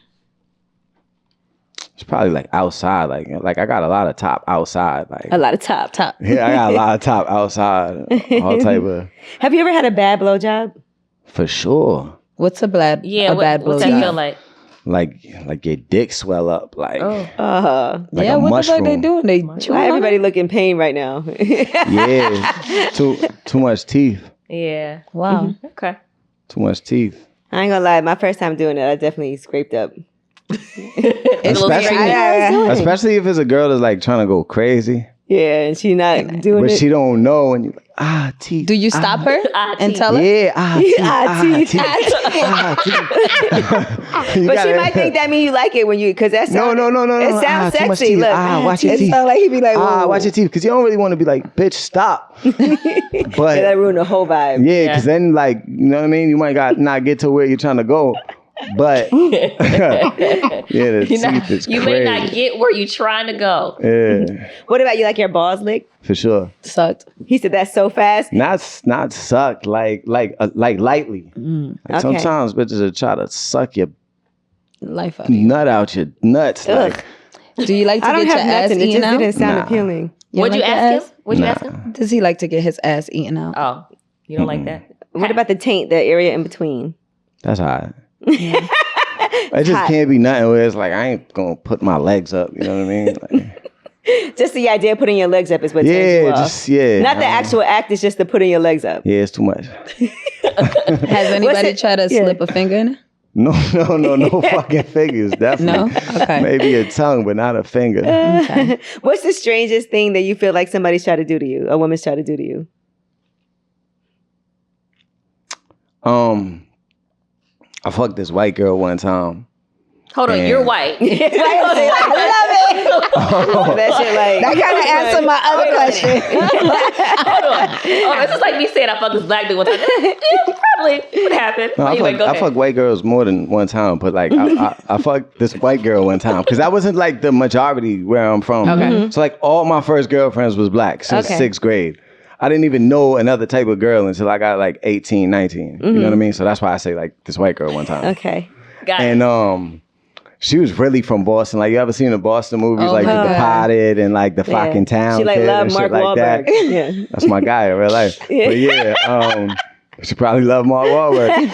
It's probably like outside. Like I got a lot of top outside. Like A lot of top. yeah, I got a lot of top outside. All type of Have you ever had a bad blowjob? for sure. What's a bad Yeah, bad what's that feel blowjob? like? Like your dick swell up. Like Oh. like Yeah, a what the fuck they mushroom. doing? They chewing Why on everybody it? look in pain right now? Yeah. Too much teeth. Yeah. Wow. Okay. Too much teeth. I ain't gonna lie, my first time doing it, I definitely scraped up. Especially, especially if it's a girl that's like trying to go crazy, Yeah, and she not doing but it. she don't know, and you like teeth. Do you stop her and tell her? Yeah, teeth. teeth. But she might think that mean you like it when you, because that's No. It sounds too much sexy. teeth. Look, Watch your it teeth. sound like he'd be like, whoa. Watch your teeth, because you don't really want to be like, bitch, stop. Yeah, But that ruined the whole vibe. yeah, because then like, you know what I mean? You might not get to where you're trying to go. But yeah, the teeth is You crazy. may not get where you're trying to go. Yeah, What about you like your balls licked? for sure. Sucked. He said that's so fast. Not sucked, like lightly. Like Okay. sometimes bitches will try to suck your Life out of you. nut out your nuts. Like, Do you like to I don't get your have ass nothing. It eaten just out? didn't sound Nah. appealing. What'd you like ask that him? ass? What'd you ask him? Does he like to get his ass eaten out? Oh, you don't like that? What about the taint, the area in between? that's hot. It just hot. can't be nothing where it's like I ain't gonna put my legs up. You know what I mean? Like, Just the idea of putting your legs up is what turns you yeah, off. just yeah. Not the actual act, it's just the putting your legs up. Yeah, it's too much. Has anybody it? tried to Yeah. slip a finger in it? No fucking fingers. Definitely. No? Okay. Maybe a tongue, but not a finger. What's the strangest thing that you feel like somebody's tried to do to you? A woman's tried to do to you? I fucked this white girl one time. Hold on, And- you're white. I love it. That shit like That kind of answered my other question. Hold on. Oh, it's just like me saying I fucked this black dude one time. Probably would happen. No, Anyway, go I ahead. fucked white girls more than one time, but like I fucked this white girl one time because that wasn't like the majority where I'm from. Okay. So like all my first girlfriends was black since Okay. 6th grade. I didn't even know another type of girl until I got like 18, 19. You know what I mean? So that's why I say like this white girl one time. Okay. Got it. And she was really from Boston. Like you ever seen the Boston movies Oh like my The God. Departed and like The Yeah. Fucking Town She like Kid love and Mark shit like Wahlberg. that. Yeah. That's my guy in real life. But yeah, she probably loved Mark Wahlberg.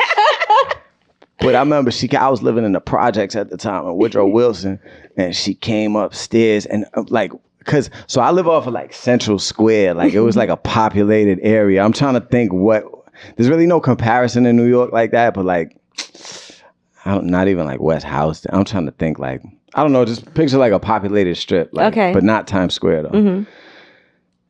But I remember I was living in the projects at the time in Woodrow Wilson, and she came upstairs and like, cause so I live off of like Central Square. Like it was like a populated area. I'm trying to think there's really no comparison in New York like that, but like, not even like West House. I'm trying to think like, I don't know, just picture like a populated strip. Like, but not Times Square though. Mm-hmm.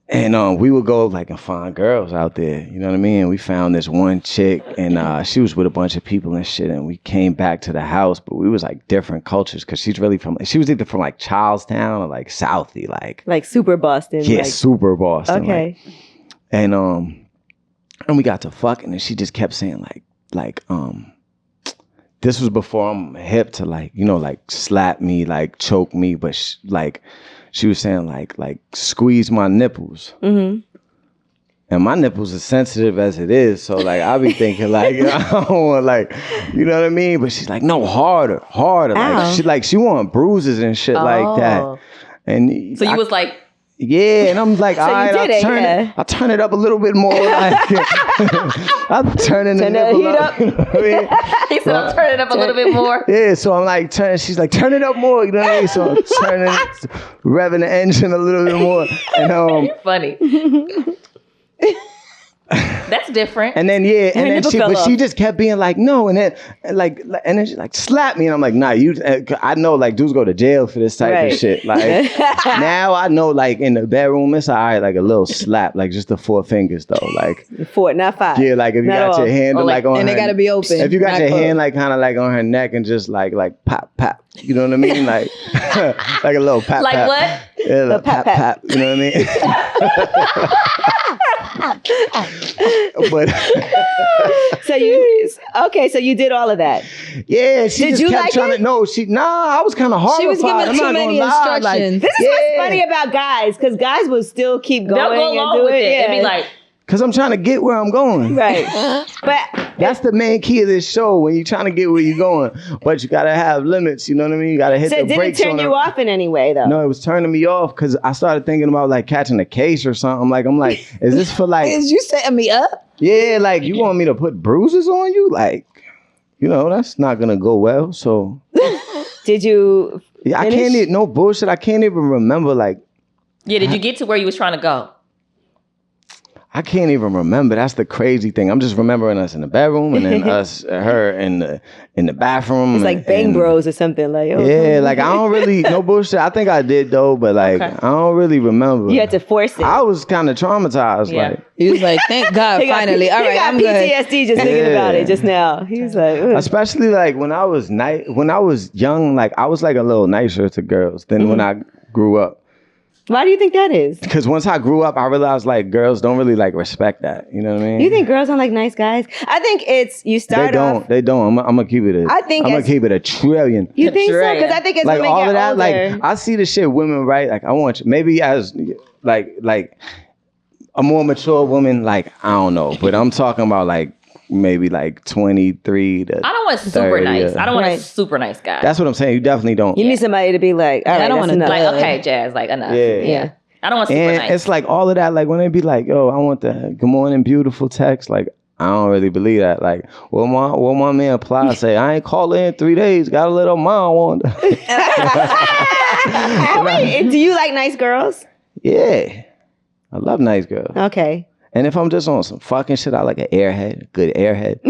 And we would go like and find girls out there, you know what I mean? We found this one chick and she was with a bunch of people and shit, and we came back to the house, but we was like different cultures because she was either from like Charlestown or like Southie, like super Boston. Yeah, like, super Boston. Okay. Like. And we got to fucking and she just kept saying like this was before I'm hip to like, you know, like slap me, like choke me, but she was saying like squeeze my nipples. Mm-hmm. And my nipples are sensitive as it is. So like I be thinking like, I don't want like, you know what I mean? But she's like, no, harder. Ow. Like she want bruises and shit like that. And so you was like, yeah, and I'm like, so all right, I'll turn it up a little bit more. Like, I'll turn the nipple up. You know what I mean? He said, I'll turn it up a little bit more. Yeah, so I'm like, she's like, turn it up more. You know what I mean? So I'm revving the engine a little bit more. And You're funny. That's different. And then she just kept being like, no, and then she like slapped me, and I'm like, nah, I know like dudes go to jail for this type of shit. Like now I know like in the bedroom it's all right, like a little slap, like just the 4 fingers though, like 4, not 5. Yeah, like if you got your hand like on and her, they gotta be open. If you got your hand like kind of like on her neck and just like pop, you know what I mean? Like like a little pap. Like pap. what? Yeah, a little pap. You know what I mean? But so you did all of that. Yeah, she did just you kept like trying it? to. No, I was kind of horrified. She was giving I'm too not many gonna lie. instructions. This is what's funny about guys, because guys will still keep going. They'll go and along do with it. Yeah. It'd be like, because I'm trying to get where I'm going. right. But that's the main key of this show, when you're trying to get where you're going. But you got to have limits, you know what I mean? You got to hit the brakes. So it didn't turn you off in any way, though? No, it was turning me off because I started thinking about like catching a case or something. I'm like, is this for like... Is you setting me up? Yeah, like you want me to put bruises on you? Like, you know, that's not going to go well. So... Did you Yeah, I can't even... No bullshit. I can't even remember like... yeah, did you get to where you was trying to go? I can't even remember. That's the crazy thing. I'm just remembering us in the bedroom and then her in the bathroom. It's like Bang Bros or something like. Oh, yeah, like I don't really no bullshit. I think I did though, but like I don't really remember. You had to force it. I was kind of traumatized. Yeah. Like He was like, thank God, finally. All right, I'm good. PTSD just thinking about it just now. He was like, ugh. Especially like when I was young, like I was like a little nicer to girls than when I grew up. Why do you think that is? Because once I grew up, I realized like girls don't really like respect that. You know what I mean? You think girls don't like nice guys? I think it's you start off. They don't. I'm gonna keep it. I'm gonna keep it a trillion. You think so? Because I think it's like women all get of that. older. Like I see the shit women write. Like I want you, maybe as like a more mature woman. Like I don't know, but I'm talking about like maybe like 23 to. I don't want super nice. I don't want a Right. super nice guy. That's what I'm saying. You definitely don't. You need somebody to be like, all right, I don't that's wanna enough. like, okay, Jazz, like enough. Yeah. I don't want super And nice. it's like all of that. Like when they be like, yo, I want the good morning, beautiful text. Like I don't really believe that. Like what my man Ply say, I ain't calling in 3 days. Got a little mom on. Wait, do you like nice girls? Yeah. I love nice girls. Okay. And if I'm just on some fucking shit, I like an airhead, a good airhead.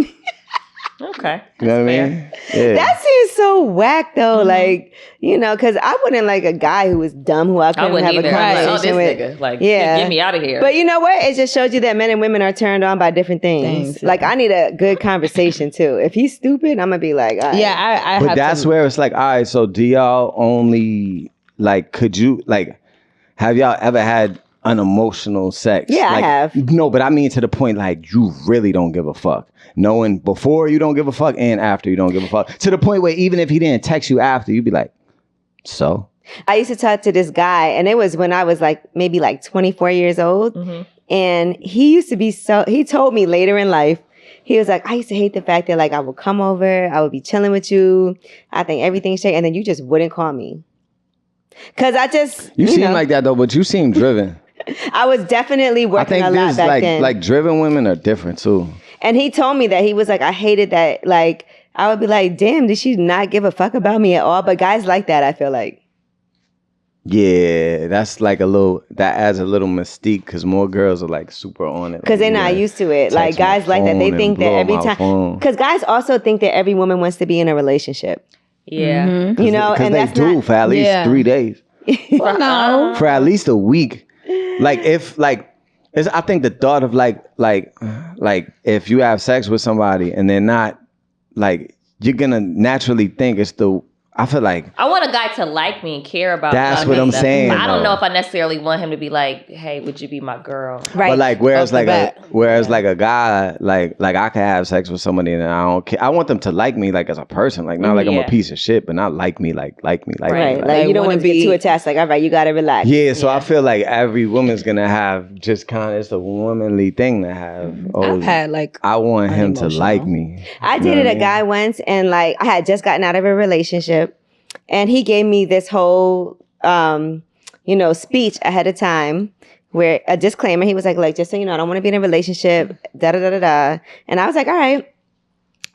Okay. You know what I mean? Yeah. That seems so whack though. Like, you know, because I wouldn't like a guy who was dumb who I I couldn't wouldn't have either. a I'm like, conversation oh, this with. nigga. Like, Yeah. get me out of here. But you know what? It just shows you that men and women are turned on by different things. Like, I need a good conversation too. If he's stupid, I'm gonna be like, all right. Yeah, I But have that's to, where it's like, all right, so do y'all only, like, could you, like, have y'all ever had unemotional sex? Yeah, like, I have. No, but I mean to the point, like, you really don't give a fuck. Knowing before you don't give a fuck and after you don't give a fuck. To the point where even if he didn't text you after, you'd be like, so? I used to talk to this guy, and it was when I was like maybe like 24 years old. Mm-hmm. And he used to be he told me later in life, he was like, I used to hate the fact that like I would come over, I would be chilling with you. I think everything's straight. And then you just wouldn't call me. Cause I just, You seem know, like that though, but you seem driven. I was definitely I working think a lot there's back then. like driven women are different too. And he told me that he was like, I hated that. Like, I would be like, damn, did she not give a fuck about me at all? But guys like that, I feel like. Yeah, that's like that adds a little mystique because more girls are like super on it. Because they're not used to it. Like guys like that. They think that every time. Because guys also think that every woman wants to be in a relationship. Yeah. Mm-hmm. You know, and they do for at least 3 days. Well, no. For at least a week. Like if I think the thought of like if you have sex with somebody and they're not like, you're gonna naturally think I feel like I want a guy to like me and care about me. That's what I'm saying. I don't know if I necessarily want him to be like, hey, would you be my girl? Right. But like whereas like a guy like I could have sex with somebody and I don't care. I want them to like me like as a person, like not like I'm a piece of shit, but not like me. Right. Like you don't want to get too attached. Like, all right, you gotta relax. Yeah, so I feel like every woman's gonna have just kind of, it's a womanly thing to have. I've had like I want him to like me. I dated a guy once and like I had just gotten out of a relationship. And he gave me this whole, speech ahead of time where a disclaimer. He was like, just so you know, I don't want to be in a relationship, da-da-da-da-da. And I was like, all right.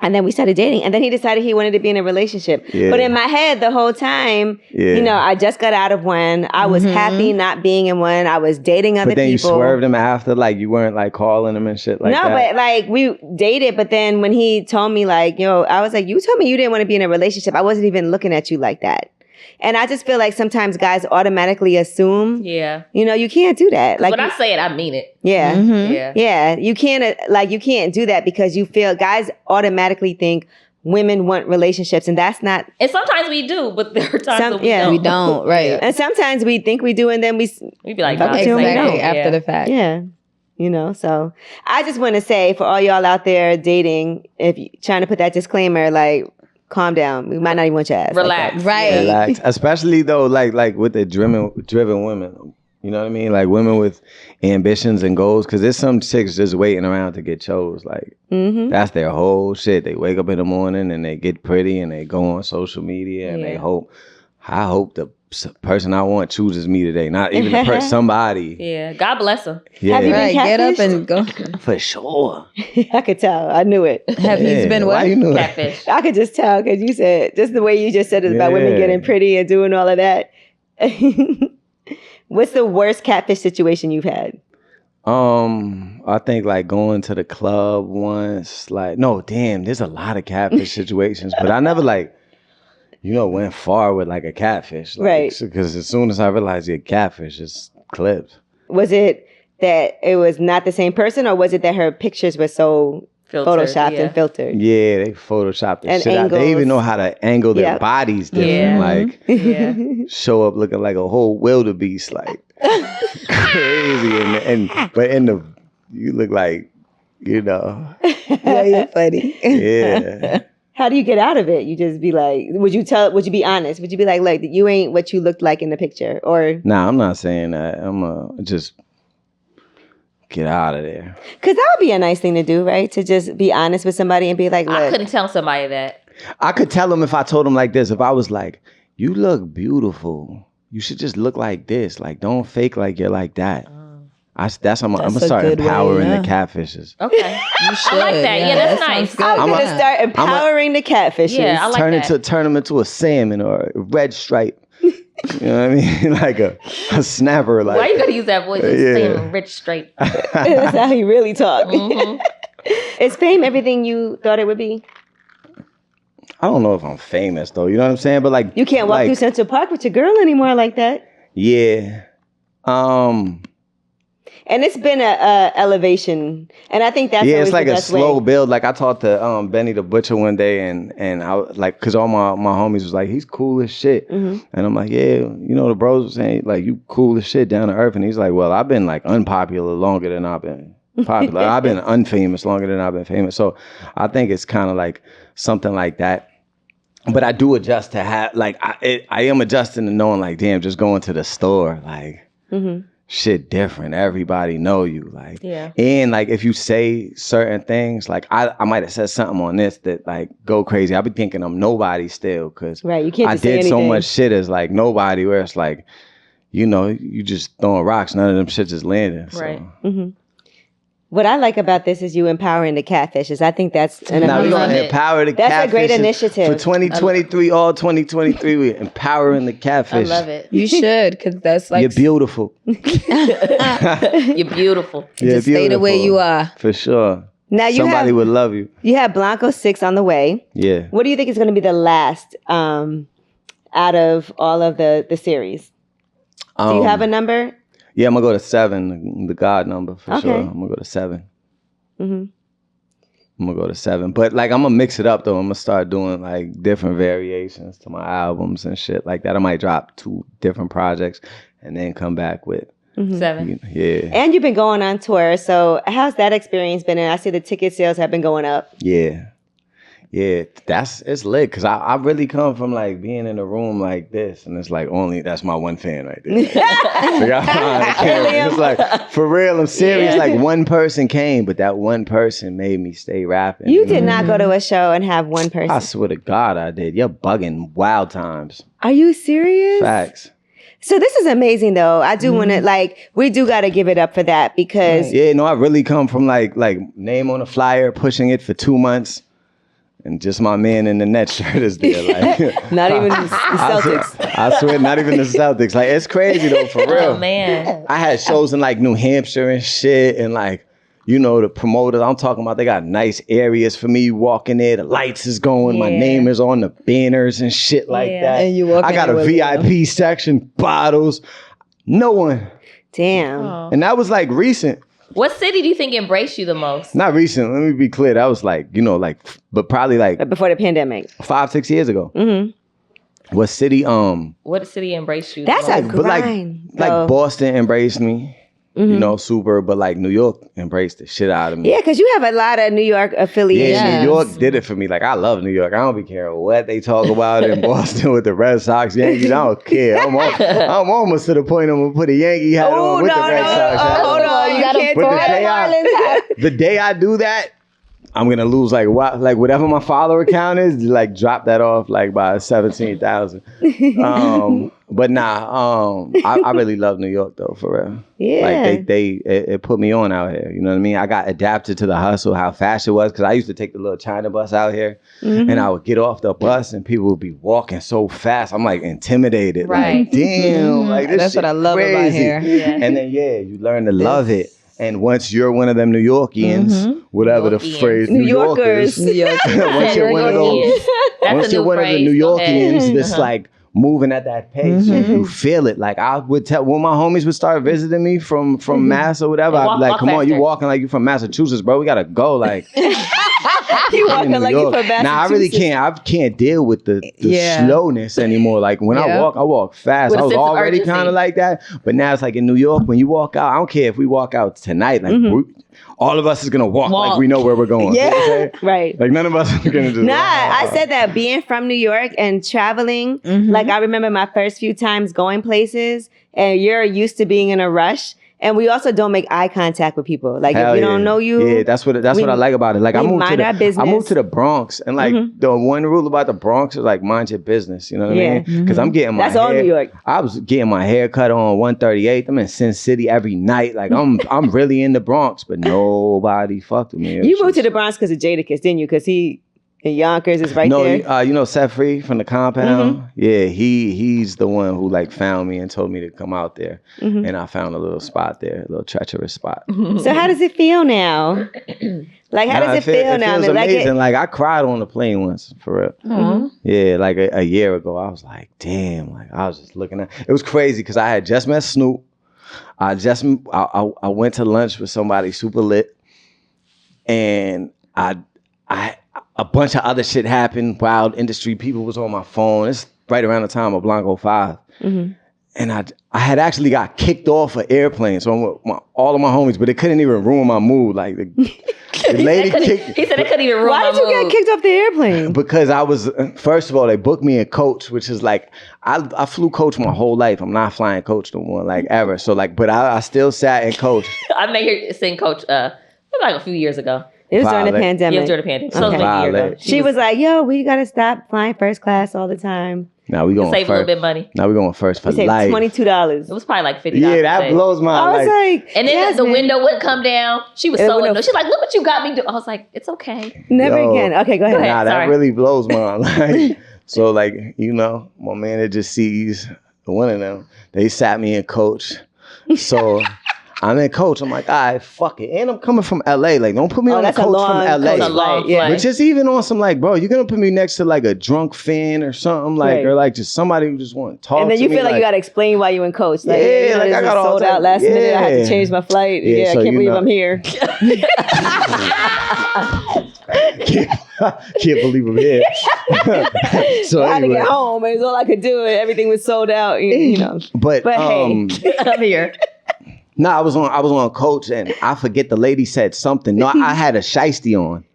And then we started dating. And then he decided he wanted to be in a relationship. Yeah. But in my head the whole time, I just got out of one. I was happy not being in one. I was dating other people. But then you swerved him after, like you weren't like calling him and shit like that? No, but like we dated. But then when he told me like, I was like, you told me you didn't want to be in a relationship. I wasn't even looking at you like that. And I just feel like sometimes guys automatically assume. Yeah. You can't do that. Like when I say it, I mean it. Yeah. Mm-hmm. Yeah. Yeah. You can't do that because you feel guys automatically think women want relationships, and that's not. And sometimes we do, but there are times that we don't. Right. And sometimes we think we do, and then we be like, after the fact. Yeah. So I just want to say for all y'all out there dating, if you're trying to put that disclaimer, like, calm down. We might not even want your ass. Relax. Like right. Relax. Especially though, like with the driven women. You know what I mean? Like women with ambitions and goals. Because there's some chicks just waiting around to get chose. Like that's their whole shit. They wake up in the morning and they get pretty and they go on social media and I hope the person I want chooses me today. Not even the person, somebody. Yeah. God bless them. Yeah. Have you been get up and go. For sure. I could tell. I knew it. Have you been what? Why you knew Catfish. I could just tell because you said, just the way you just said it about women getting pretty and doing all of that. What's the worst catfish situation you've had? I think like going to the club once. Like, no, damn, there's a lot of catfish situations, but I never like, went far with like a catfish. Like, right. Because as soon as I realized you're a catfish, it's clipped. Was it that it was not the same person, or was it that her pictures were so photoshopped and filtered? Yeah, they photoshopped the shit out. They even know how to angle their bodies different. Like, show up looking like a whole wildebeest, like crazy. But you look like, Yeah, you're funny. Yeah. How do you get out of it? You just be like, would you be honest? Would you be like, you ain't what you looked like in the picture? Or Nah, I'm not saying that. I'm just get out of there. Because that would be a nice thing to do, right? To just be honest with somebody and be like, look. I couldn't tell somebody that. I could tell them if I told them like this. If I was like, you look beautiful. You should just look like this. Like, don't fake like you're like that. I'm gonna start empowering the catfishes. Okay. You should. I like that. Yeah, that's nice. I'm gonna start empowering the catfishes. Yeah, I like that. Turn them into a salmon or a red stripe. You know what I mean? Like a snapper. Like, why you gotta use that voice? Saying rich straight. That's how he really talks. Is fame everything you thought it would be? I don't know if I'm famous though. You know what I'm saying? But like, you can't walk through Central Park with your girl anymore like that. Yeah. And it's been a elevation, and I think that's it's like a slow build. Like I talked to Benny the Butcher one day, and I was like, cause all my homies was like, he's cool as shit, and I'm like, yeah, the bros was saying like, you cool as shit, down to earth, and he's like, well, I've been like unpopular longer than I've been popular. I've been unfamous longer than I've been famous. So I think it's kind of like something like that. But I do adjust to have like I am adjusting to knowing like, damn, just going to the store like. Shit different. Everybody know you. Like, and like if you say certain things, like I might have said something on this that like go crazy. I be thinking I'm nobody still because you can't I did so much shit as like nobody where it's like, you just throwing rocks, none of them shit just landing. So. Right. What I like about this is you empowering the catfishes. I think that's an Now we're amazing. gonna empower the catfish. That's a great initiative. For 2023, all 2023, we're empowering the I catfish. love it. You should, because that's like You're beautiful. You're beautiful. You're just stay the way you are. For sure. Now Somebody would love you. You have Blanco 6 on the way. Yeah. What do you think is going to be the last out of all of the series? Do you have a number? Yeah, I'm gonna go to 7, the God number for Okay. sure. I'm gonna go to 7. Mm-hmm. I'm gonna go to 7. But like I'm gonna mix it up though. I'm gonna start doing like different variations to my albums and shit like that. I might drop 2 different projects and then come back with 7. yeah. And you've been going on tour. So how's that experience been? And I see the ticket sales have been going up. Yeah. Yeah, it's lit because I really come from like being in a room like this and it's like that's my one fan right there. It's like for real, I'm serious. Like one person came, but that one person made me stay rapping. You did not go to a show and have one person. I swear to God I did. You're bugging wild times. Are you serious? Facts. So this is amazing though. I do want to we do got to give it up for that because Yeah, no, I really come from like name on a flyer, pushing it for 2 months. And just my man in the Nets shirt is there. Like, not even the Celtics. I swear, not even the Celtics. Like, it's crazy though, for real. Oh man. I had shows in like New Hampshire and shit, and like, you know, the promoters I'm talking about, they got nice areas for me walking there. The lights is going, my name is on the banners and shit like that. And you walk I got in a there with VIP section, bottles, no one. Damn. Oh. And that was like recent. What city do you think embraced you the most? Not recent, let me be clear. That was like, you know, like, but probably like Before the pandemic. 5-6 years ago. Mm-hmm. What city? What city embraced you? That's the a most? But grind. like Boston embraced me, you know, super. But like New York embraced the shit out of me. Yeah, because you have a lot of New York affiliations. Yeah, New York did it for me. Like I love New York. I don't be caring what they talk about in Boston with the Red Sox, Yankees. I don't care. I'm almost to the point I'm gonna put a Yankee hat on with the Red Sox. hat. Hold on. You can't But throw the that day Marlins hat. the day I do that, I'm gonna lose like whatever my follower count is. Like drop that off like by 17,000. But nah, I really love New York though, for real. Yeah. Like it put me on out here. You know what I mean? I got adapted to the hustle, how fast it was, because I used to take the little China bus out here, and I would get off the bus and people would be walking so fast. I'm like intimidated. Right. Like, damn. Like this That's shit what I love about crazy. here. Yeah. And then you learn to love it. And once you're one of them New Yorkians, whatever the Yorkians. phrase, New Yorkers. New York. once you're one of those, That's once a you're new one of the phrase. New Go ahead. Yorkians that's like moving at that pace, you feel it. Like I would tell when my homies would start visiting me from Mass or whatever, I'd be like, come on, you faster. walking like you from Massachusetts, bro. We gotta go. Like You walking in like New you York. from Massachusetts. Nah, I really can't. I can't deal with the slowness anymore. Like when I walk fast. With a I was sense of already urgency. kind of like that, but now it's like in New York when you walk out. I don't care if we walk out tonight. Like all of us is gonna walk like we know where we're going. You know what I'm saying? Right. Like none of us are gonna just. Nah, I said that being from New York and traveling, like I remember my first few times going places and you're used to being in a rush. And we also don't make eye contact with people. Like Hell if we don't know you. Yeah, that's what I like about it. Like I we moved to mind our business. I moved to the Bronx, and like the one rule about the Bronx is like mind your business. You know what I mean? Because I'm getting my That's all New York. I was getting my hair cut on 138th. I'm in Sin City every night. Like I'm really in the Bronx, but nobody fucked with me. You moved to the Bronx because of Jadakiss, didn't you? Because he in Yonkers is right there. No, you know Set Free from the compound? Yeah, he's the one who like found me and told me to come out there. And I found a little spot there, a little treacherous spot. So how does it feel now? Like how does it feel now? It feels I mean, amazing. Like I cried on the plane once, for real. Yeah, like a year ago. I was like, damn. Like I was just looking at it. Was crazy because I had just met Snoop. I went to lunch with somebody super lit. And a bunch of other shit happened. Wild industry people was on my phone. It's right around the time of Blanco 5. And I had actually got kicked off an airplane. So I'm with all of my homies, but it couldn't even ruin my mood. Like the lady kicked. He said it couldn't even ruin why my did you mood. get kicked off the airplane? Because I was, first of all, they booked me a coach, which is like, I flew coach my whole life. I'm not flying coach no more, like ever. So like, but I still sat in coach. I made her sing coach like a few years ago. It was during the Violent. Yeah, pandemic. it was during the pandemic. So it was Okay. like a year ago. She was like, yo, we got to stop flying first class all the time. Now we going save first. a little bit of money. Now we going first for You saved life. $22. It was probably like $50. Yeah, that blows my. I was like, And then the Jasmine, window wouldn't come down. She was And the so window- annoyed. She's like, look what you got me do. I was like, it's okay. never Yo. again. Okay, go ahead. Go ahead. Nah, that Sorry. really blows my like. So like, you know, my man that just sees one of them. They sat me in coach. So I'm in coach. I'm like, all right, fuck it. And I'm coming from LA. Like, don't put me on a that's a coach long from LA. It's a long Yeah. flight. But just even on some like, bro, you're gonna put me next to like a drunk fan or something, like, Right. or like just somebody who just want to talk. And then to you me, feel like you got to explain why you in coach. Like, Yeah, you know, like, this I is got all sold that- out last minute. I had to yeah. change my flight. Yeah, Yeah, so I can't you believe know. I'm here. can't believe I'm here. So I had to anyway, get home, and it's all I could do. And everything was sold out. You know. but But hey. I'm here. No, I was on coach and I forget the lady said something. No, I had a shiesty on.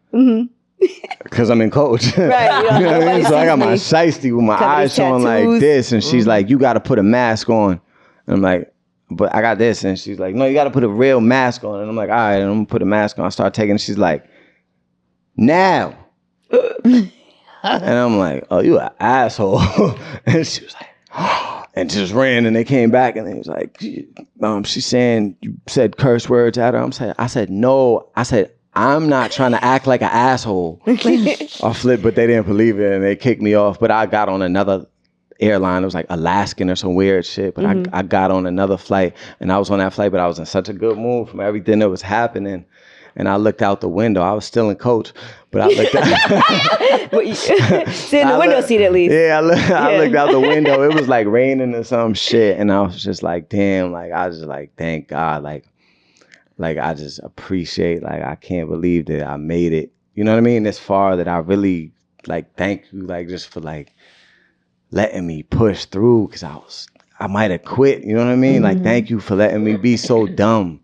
Because I'm in coach. Right, You know what I mean? nobody So I got my sees shiesty with my Cover eyes these showing like tattoos. this. And she's like, you got to put a mask on. And I'm like, but I got this. And she's like, no, you got to put a real mask on. And I'm like, all right, I'm going to put a mask on. I start taking it. She's like, now. And I'm like, oh, you an asshole. And she was like, and just ran, and they came back, and they was like, she's saying you said curse words at her. I said no. I said I'm not trying to act like an asshole. I flipped, but they didn't believe it, and they kicked me off. But I got on another airline. It was like Alaskan or some weird shit. But I got on another flight, and I was on that flight, but I was in such a good mood from everything that was happening. And I looked out the window. I was still in coach, but I looked out. Sit in the window seat at least. Yeah, I looked out the window. It was like raining or some shit. And I was just like, damn, like, I was just like, thank God. Like I just appreciate, like, I can't believe that I made it. You know what I mean? This far that I really, like, thank you, like, just for, like, letting me push through. Because I might have quit. You know what I mean? Like, thank you for letting me be so dumb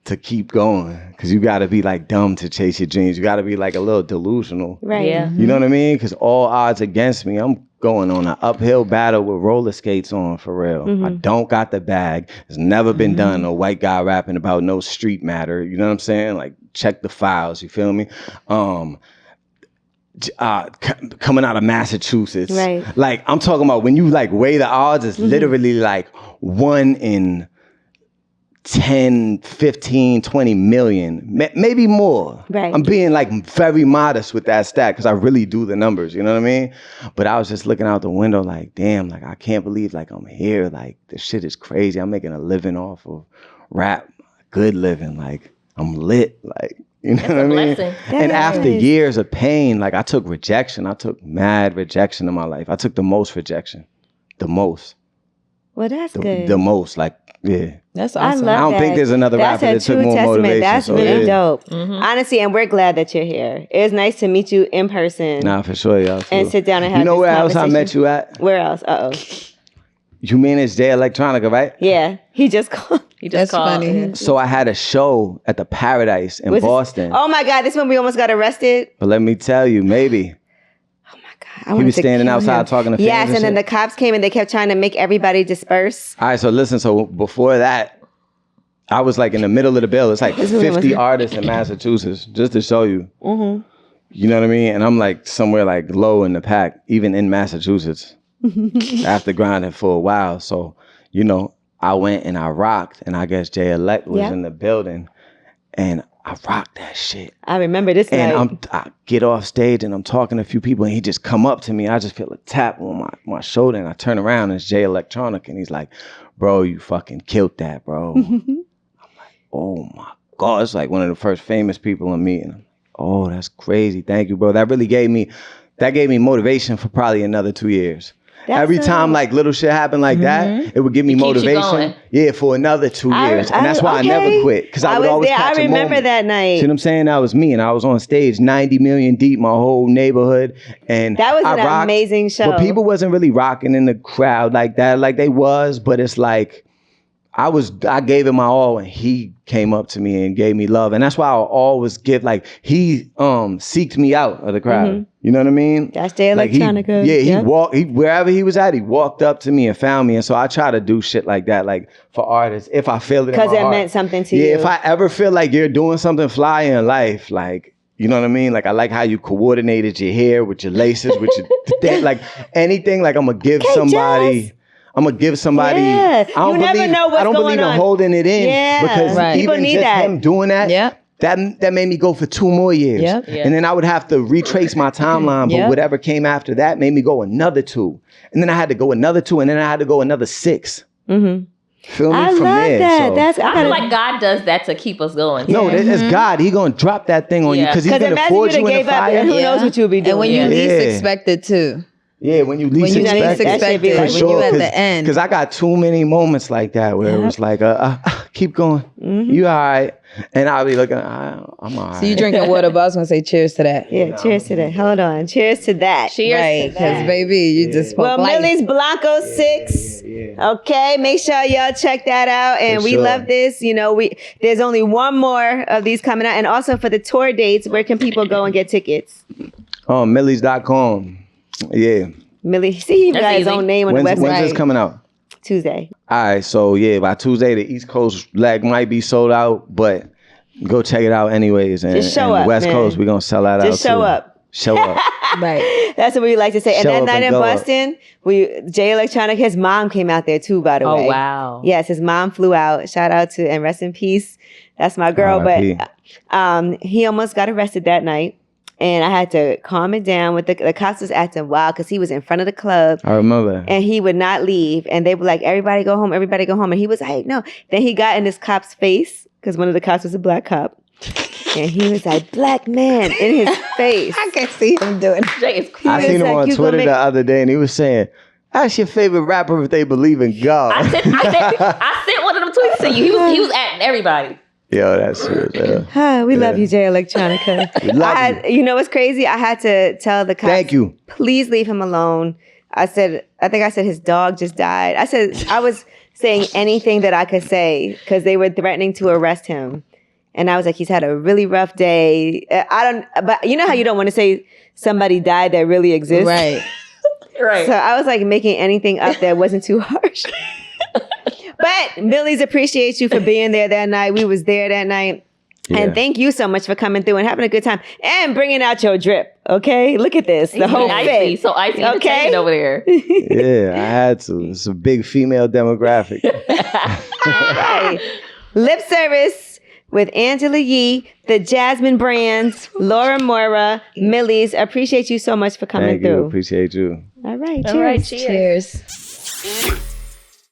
to keep going, because you got to be like dumb to chase your dreams. You got to be like a little delusional. Right. Yeah. You know what I mean? Because all odds against me, I'm going on an uphill battle with roller skates on, for real. I don't got the bag. It's never been done. No white guy rapping about no street matter. You know what I'm saying? Like, check the files. You feel me? Coming out of Massachusetts. Right. Like, I'm talking about when you like weigh the odds, it's literally like 1 in 10, 15, 20 million, maybe more. Right. I'm being like very modest with that stat because I really do the numbers, you know what I mean? But I was just looking out the window like, damn, like I can't believe like I'm here. Like this shit is crazy. I'm making a living off of rap, good living. Like I'm lit. Like, you know what I mean? blessing. And That after is. years of pain, like I took rejection. I took mad rejection in my life. I took the most rejection. The most. Well, that's good. The most. Like, yeah. That's I awesome. love I don't that. think there's another That's rapper a that took true more testament. motivation, That's so really yeah. dope. Honestly, and we're glad that you're here. It was nice to meet you in person. Nah, for sure, y'all. too. And sit down and have You know this where else I conversation. met you at? Where else? Uh-oh. You managed J Electronica, right? Yeah. He just called. He just That's called. funny. So I had a show at the Paradise in Was this- Boston. Oh my God, this one we almost got arrested. But let me tell you, maybe. Oh my God. I He wanted was to standing kill outside him. talking to fans Yes, and and then shit? the cops came and they kept trying to make everybody disperse. All right, so listen. So before that, I was like in the middle of the bill. It's like This is what 50 was- artists in Massachusetts, just to show you. You know what I mean? And I'm like somewhere like low in the pack, even in Massachusetts, after grinding for a while. So, you know, I went and I rocked, and I guess J Elect was Yeah. in the building, and I rocked that shit. I remember this And night. I get off stage and I'm talking to a few people, and he just come up to me. I just feel a tap on my shoulder, and I turn around and it's J Electronica, and he's like, bro, you fucking killed that, bro. I'm like, oh my God. It's like one of the first famous people I'm meeting. I'm like, oh, that's crazy. Thank you, bro. That really gave me motivation for probably another 2 years. That's Every time a- like little shit happened like that, it would give me It keeps you motivation. going. Yeah, for another 2 years. And that's why I never okay. quit. Because I would was always there. catch I a remember moment. that night. See what I'm saying? That was me, and I was on stage 90 million deep, my whole neighborhood, and That was I an rocked, amazing show. But people wasn't really rocking in the crowd like that, like they was. But it's like I gave it my all, and he came up to me and gave me love, and that's why I always give. Like he seeked me out of the crowd. You know what I mean? That's J Like Electronica. he walked. Wherever he was at, he walked up to me and found me, and so I try to do shit like that, like for artists, if I feel it in Because my it heart. meant something to Yeah, you. if I ever feel like you're doing something fly in life, like You know what I mean? Like I like how you coordinated your hair with your laces, with your like anything. Like I'm gonna give somebody. I'm gonna give somebody. Yeah. You never know what's I don't believe in holding it in. Yeah. Because People even need just that. him doing that. Yeah. That made me go for 2 more years. Yep. Yeah. And then I would have to retrace my timeline, but Yep. whatever came after that made me go another 2. And then I had to go another 2, and then I had to go another 6. Mm-hmm. Feel me? I From love there. that. So. That's I feel like God does that to keep us going. No, that's God. He gonna drop that thing on you Yeah. because he's Because gonna imagine forge you you in gave the up, fire. and who knows what you'll be doing. And when you Yeah. least Yeah. expect it too. Yeah, when you least When you expect least it. expect it, For like when you at the end. Because I got too many moments like that where it was like, keep going. Mm-hmm. You all right. And I'll be looking, I'm all right. So you drinking water, but I was gonna say cheers to that. Yeah, cheers to that. Hold on. Cheers to that. Cheers Right, to because that. baby, you just spoke Well, life. Millyz Blanco 6. Okay, make sure y'all check that out. And For we sure. love this. You know, there's only one more of these coming out. And also for the tour dates, where can people go and get tickets? Millyz.com. Yeah. Millyz, see, he got That's his easy. own name on the When's website. this coming out? Tuesday. All right, so yeah, by Tuesday, the East Coast leg might be sold out, but go check it out anyways. And, Just show and up, West man. Coast, we're going to sell that out Just show too. up. Show up. Right. That's what we like to say. And Show that up night and in go up. Boston, Jay Electronic, his mom came out there too, by the way. Oh, wow. Yes, his mom flew out. Shout out to, and rest in peace. That's my girl. R.I.P. But he almost got arrested that night. And I had to calm it down with the cops was acting wild because he was in front of the club. I remember. And he would not leave. And they were like, everybody go home, everybody go home. And he was like, no. Then he got in this cop's face because one of the cops was a black cop. And he was like, black man in his face. I can see him doing it. Jay is I crazy. seen him like, on you Twitter gonna the other day, and he was saying, "Ask your favorite rapper if they believe in God." I sent one of them tweets to you. He was at everybody. Yo, that's true. We love you, Jay Electronica. We love you know what's crazy? I had to tell the cops, Thank you. please leave him alone. I think I said his dog just died. I was saying anything that I could say because they were threatening to arrest him. And I was like, he's had a really rough day. But you know how you don't want to say somebody died that really exists? Right. Right. So I was like making anything up that wasn't too harsh. But Millyz, appreciate you for being there that night. We was there that night. Yeah. And thank you so much for coming through and having a good time and bringing out your drip. Okay, look at this, the whole icy, fit. so icy Okay, over there. Yeah, I had to. It's a big female demographic. Right. Lip service with Angela Yee, the Jasmine Brand, Laura Mora, Millyz. Appreciate you so much for coming Thank you. through. Appreciate you. All right, cheers. All right, cheers. Cheers.